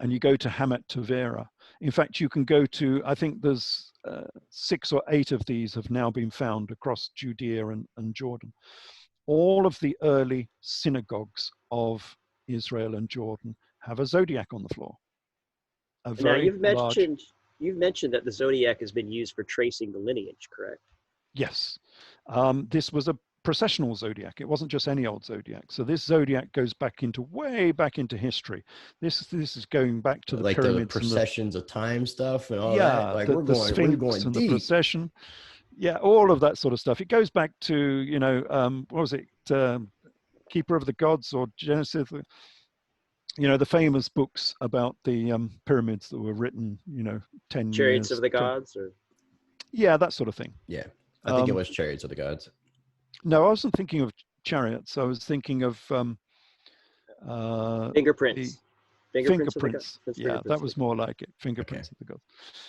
S2: and you go to Hamat Tavera. In fact, you can go to, I think there's 6 or 8 of these have now been found across Judea and Jordan. All of the early synagogues of Israel and Jordan have a zodiac on the floor.
S3: Now, you've mentioned that the zodiac has been used for tracing the lineage, correct?
S2: Yes. This was a processional zodiac. It wasn't just any old zodiac. So this zodiac goes way back into history. This is going back to the
S1: like
S2: pyramids,
S1: the processions of time stuff and all
S2: yeah,
S1: that. Like
S2: the
S1: we're going
S2: and
S1: deep.
S2: the procession. Yeah, all of that sort of stuff. It goes back to what was it? Keeper of the Gods, or Genesis. The famous books about the pyramids that were written, 10
S3: Chariots
S2: years.
S3: of the Gods, or
S2: yeah, that sort of thing.
S1: Yeah, I think it was Chariots of the Gods.
S2: No, I wasn't thinking of chariots. I was thinking of
S3: fingerprints.
S2: Fingerprints. Yeah, that was more like it. Fingerprints of the gods.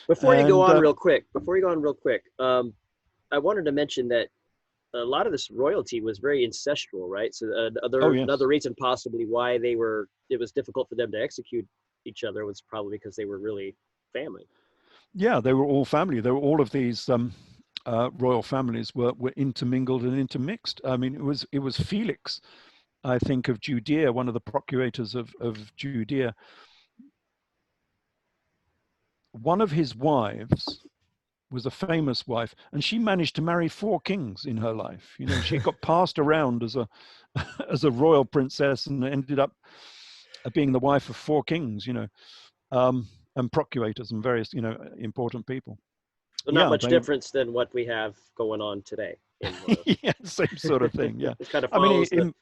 S3: Before you go on real quick, I wanted to mention that a lot of this royalty was very ancestral, right? So another reason possibly why it was difficult for them to execute each other was probably because they were really family.
S2: Yeah, they were all family. They were all of these royal families were intermingled and intermixed. I mean, it was Felix, I think, of Judea, one of the procurators of Judea. One of his wives was a famous wife, and she managed to marry 4 kings in her life. She got passed around as a royal princess and ended up being the wife of 4 kings, and procurators and various, important people.
S3: So not much difference than what we have going on today.
S2: Yeah, same sort of thing. Yeah,
S3: it kind of follows
S2: in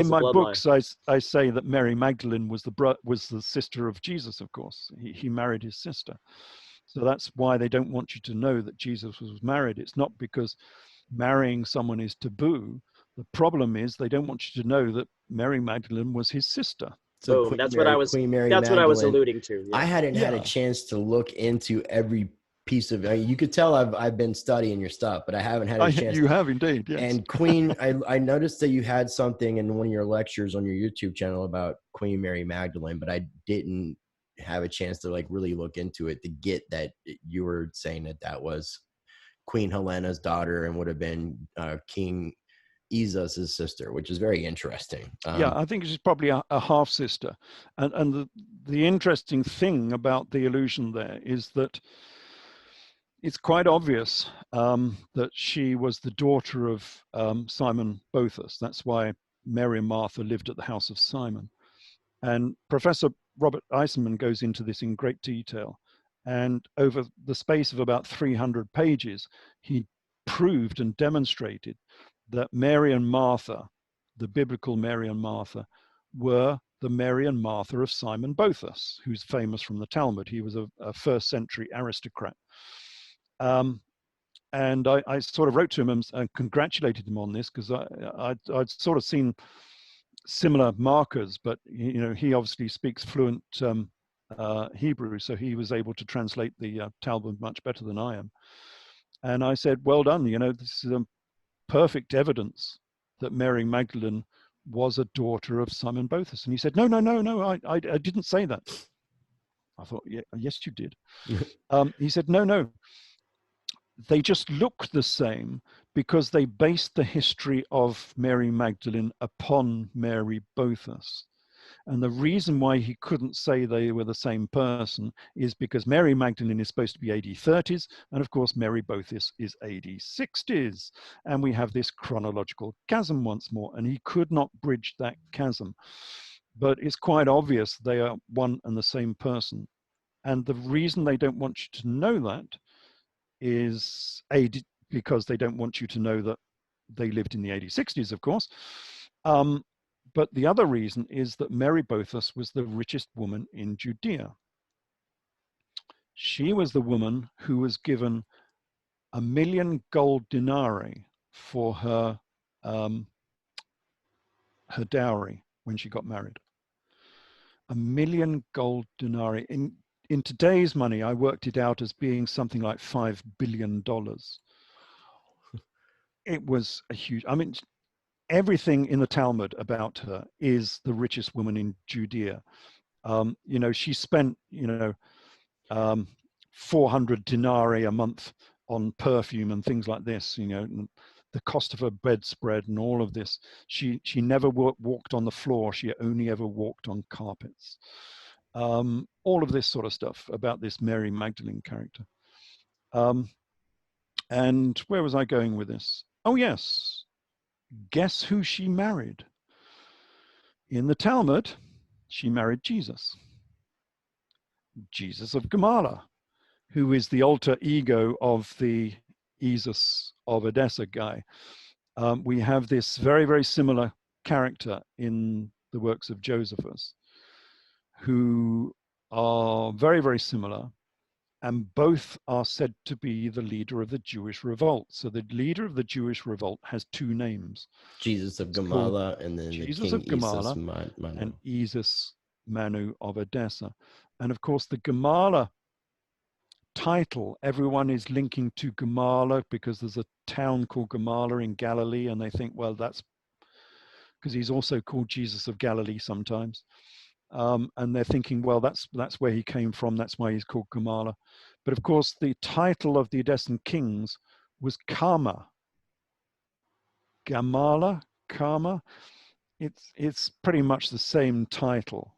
S2: my books, I say that Mary Magdalene was the sister of Jesus. Of course, he married his sister, so that's why they don't want you to know that Jesus was married. It's not because marrying someone is taboo. The problem is they don't want you to know that Mary Magdalene was his sister.
S1: So
S3: that's what I was alluding to. Yeah.
S1: I hadn't had a chance to look into every piece of you could tell I've been studying your stuff, but I haven't had a chance.
S2: You have indeed, yes.
S1: And Queen, I noticed that you had something in one of your lectures on your YouTube channel about Queen Mary Magdalene, but I didn't have a chance to really look into it to get that you were saying that was Queen Helena's daughter and would have been King Isis' sister, which is very interesting.
S2: Yeah, I think she's probably a half sister. And the interesting thing about the illusion there is that it's quite obvious that she was the daughter of Simon Boethus. That's why Mary and Martha lived at the house of Simon. And Professor Robert Eisenman goes into this in great detail. And over the space of about 300 pages, he proved and demonstrated that Mary and Martha, the biblical Mary and Martha, were the Mary and Martha of Simon Boethus, who's famous from the Talmud. He was a first century aristocrat. And I sort of wrote to him and congratulated him on this, because I'd sort of seen similar markers, but he obviously speaks fluent Hebrew, so he was able to translate the Talmud much better than I am. And I said, well done, this is a perfect evidence that Mary Magdalene was a daughter of Simon Boethus. And he said, no, I didn't say that. I thought, yeah, yes, you did. He said, no, they just look the same because they based the history of Mary Magdalene upon Mary Boethus. And the reason why he couldn't say they were the same person is because Mary Magdalene is supposed to be AD 30s, and of course Mary Boethus is AD 60s. And we have this chronological chasm once more, and he could not bridge that chasm. But it's quite obvious they are one and the same person. And the reason they don't want you to know that is because they don't want you to know that they lived in the AD 60s, of course. But the other reason is that Mary Boethus was the richest woman in Judea. She was the woman who was given 1,000,000 gold denarii for her dowry when she got married. 1,000,000 gold denarii. In today's money, I worked it out as being something like $5 billion. It was a huge, everything in the Talmud about her is the richest woman in Judea. She spent, 400 denarii a month on perfume and things like this, and the cost of her bedspread and all of this. She never walked on the floor. She only ever walked on carpets. All of this sort of stuff about this Mary Magdalene character. And where was I going with this? Oh, yes. Guess who she married? In the Talmud, she married Jesus. Jesus of Gamala, who is the alter ego of the Isis of Edessa guy. We have this very, very similar character in the works of Josephus, who are very, very similar, and both are said to be the leader of the Jewish revolt. So the leader of the Jewish revolt has two names.
S1: Jesus of Gamala, and then
S2: Jesus
S1: the
S2: of
S1: King
S2: Gamala
S1: Isis Manu.
S2: and Isis Manu of Edessa. And of course, the Gamala title, everyone is linking to Gamala because there's a town called Gamala in Galilee, and they think, well, that's because he's also called Jesus of Galilee sometimes. And they're thinking, well, that's where he came from. That's why he's called Gamala. But of course, the title of the Edessan kings was Kama. Gamala, Kama. It's pretty much the same title.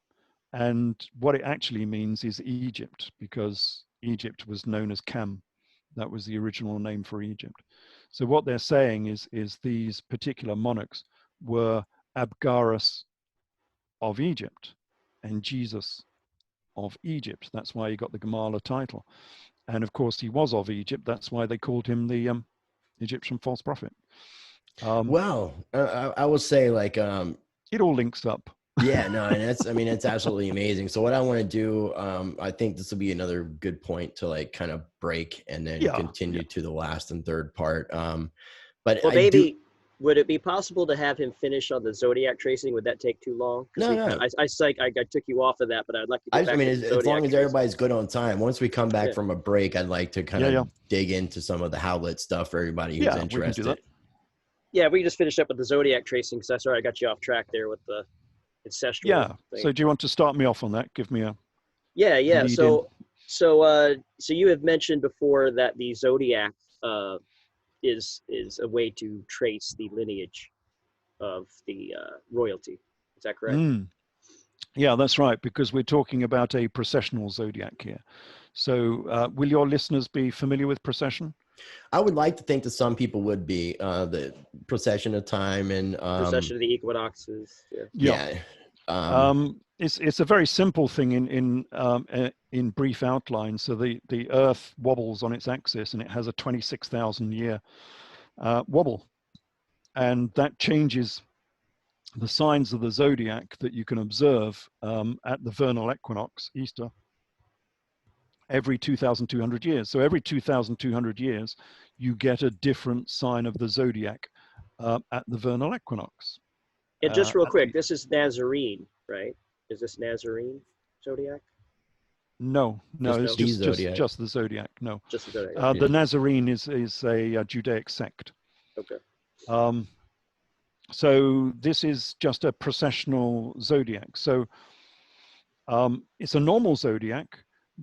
S2: And what it actually means is Egypt, because Egypt was known as Kam. That was the original name for Egypt. So what they're saying is these particular monarchs were Abgarus of Egypt and Jesus of Egypt. That's why he got the Gamala title. And of course, he was of Egypt. That's why they called him the Egyptian false prophet.
S1: Well, I will say, like,
S2: it all links up.
S1: Yeah, no, and it's absolutely amazing. So what I want to do, I think this will be another good point to like kind of break and then continue to the last and third part. But
S3: well, would it be possible to have him finish on the zodiac tracing? Would that take too long?
S1: No.
S3: I took you off of that, but I'd like to get back to
S1: as long as everybody's good on time. Once we come back from a break, I'd like to kind of dig into some of the Hallett stuff for everybody who's interested.
S2: We can do that.
S3: Yeah, we can just finish up with the zodiac tracing, because I got you off track there with the ancestral thing.
S2: So do you want to start me off on that? Give me a
S3: So you have mentioned before that the zodiac is a way to trace the lineage. of the royalty. Is that correct?
S2: Yeah, that's right, because we're talking about a processional zodiac here. So will your listeners be familiar with procession?
S1: I would like to think that some people would be. The procession of time and
S3: procession of the equinoxes.
S2: Yeah. It's a very simple thing in brief outline. So the Earth wobbles on its axis, and it has a 26,000 year wobble, and that changes the signs of the zodiac that you can observe at the vernal equinox, Easter, every 2,200 years. So every 2,200 years, you get a different sign of the zodiac at the vernal equinox.
S3: And just real quick, this is Nazarene, right? Is this Nazarene zodiac?
S2: No, it's just the zodiac. No,
S3: just the zodiac.
S2: The Nazarene is a Judaic sect.
S3: Okay.
S2: So this is just a processional zodiac. So it's a normal zodiac,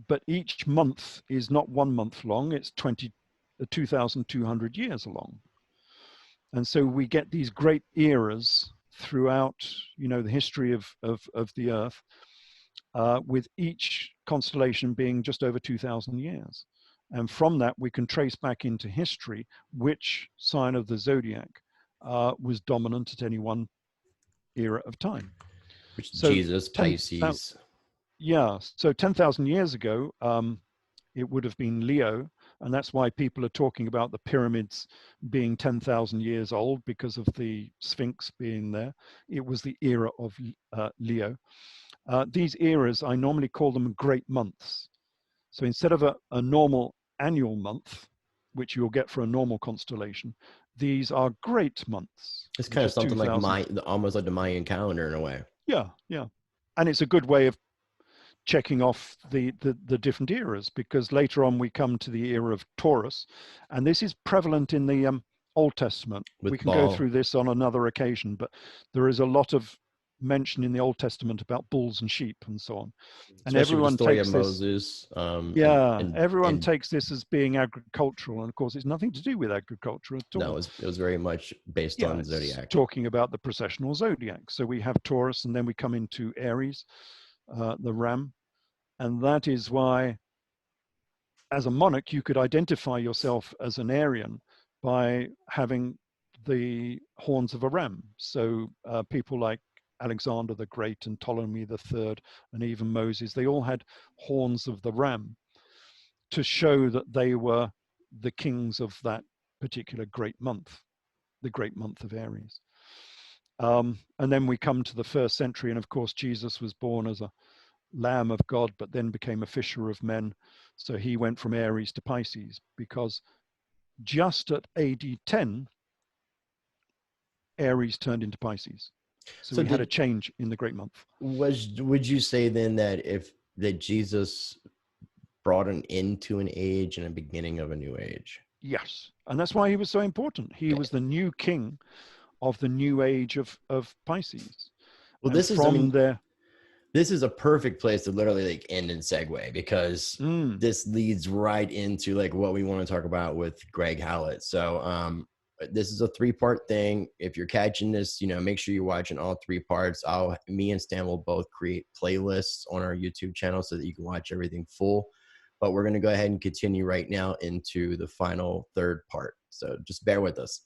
S2: but each month is not 1 month long. It's 2,200 years long. And so we get these great eras throughout, the history of the Earth, with each constellation being just over 2,000 years. And from that, we can trace back into history which sign of the zodiac was dominant at any one era of time.
S1: Which Jesus, Pisces.
S2: Yeah, so 10,000 years ago, it would have been Leo, and that's why people are talking about the pyramids being 10,000 years old, because of the Sphinx being there. It was the era of Leo. These eras, I normally call them great months. So instead of a normal annual month, which you'll get for a normal constellation, these are great months.
S1: It's kind of something like almost like the Mayan calendar in a way.
S2: Yeah. And it's a good way of checking off the different eras, because later on we come to the era of Taurus, and this is prevalent in the Old Testament. We can go through this on another occasion, but there is a lot of mention in the Old Testament about bulls and sheep and so on. And
S1: especially
S2: everyone
S1: with the story
S2: takes
S1: of Moses.
S2: Everyone takes this as being agricultural, and of course it's nothing to do with agriculture at all.
S1: No, it was very much based on zodiac.
S2: Talking about the processional zodiac. So we have Taurus, and then we come into Aries, the ram, and that is why, as a monarch, you could identify yourself as an Aryan by having the horns of a ram. So people like Alexander the Great and Ptolemy III and even Moses, they all had horns of the ram to show that they were the kings of that particular great month, the great month of Aries. And then we come to the 1st century, and of course Jesus was born as a Lamb of God, but then became a fisher of men. So he went from Aries to Pisces, because just at AD 10, Aries turned into Pisces. So we had a change in the great month.
S1: Would you say then that Jesus brought an end to an age and a beginning of a new age?
S2: Yes, and that's why he was so important. He was the new king of the new age of Pisces.
S1: Well, this is a perfect place to literally end and segue, because this leads right into what we want to talk about with Greg Hallett. So this is a 3-part thing. If you're catching this, make sure you're watching all 3 parts. Me and Stan will both create playlists on our YouTube channel so that you can watch everything full. But we're going to go ahead and continue right now into the final 3rd part. So just bear with us.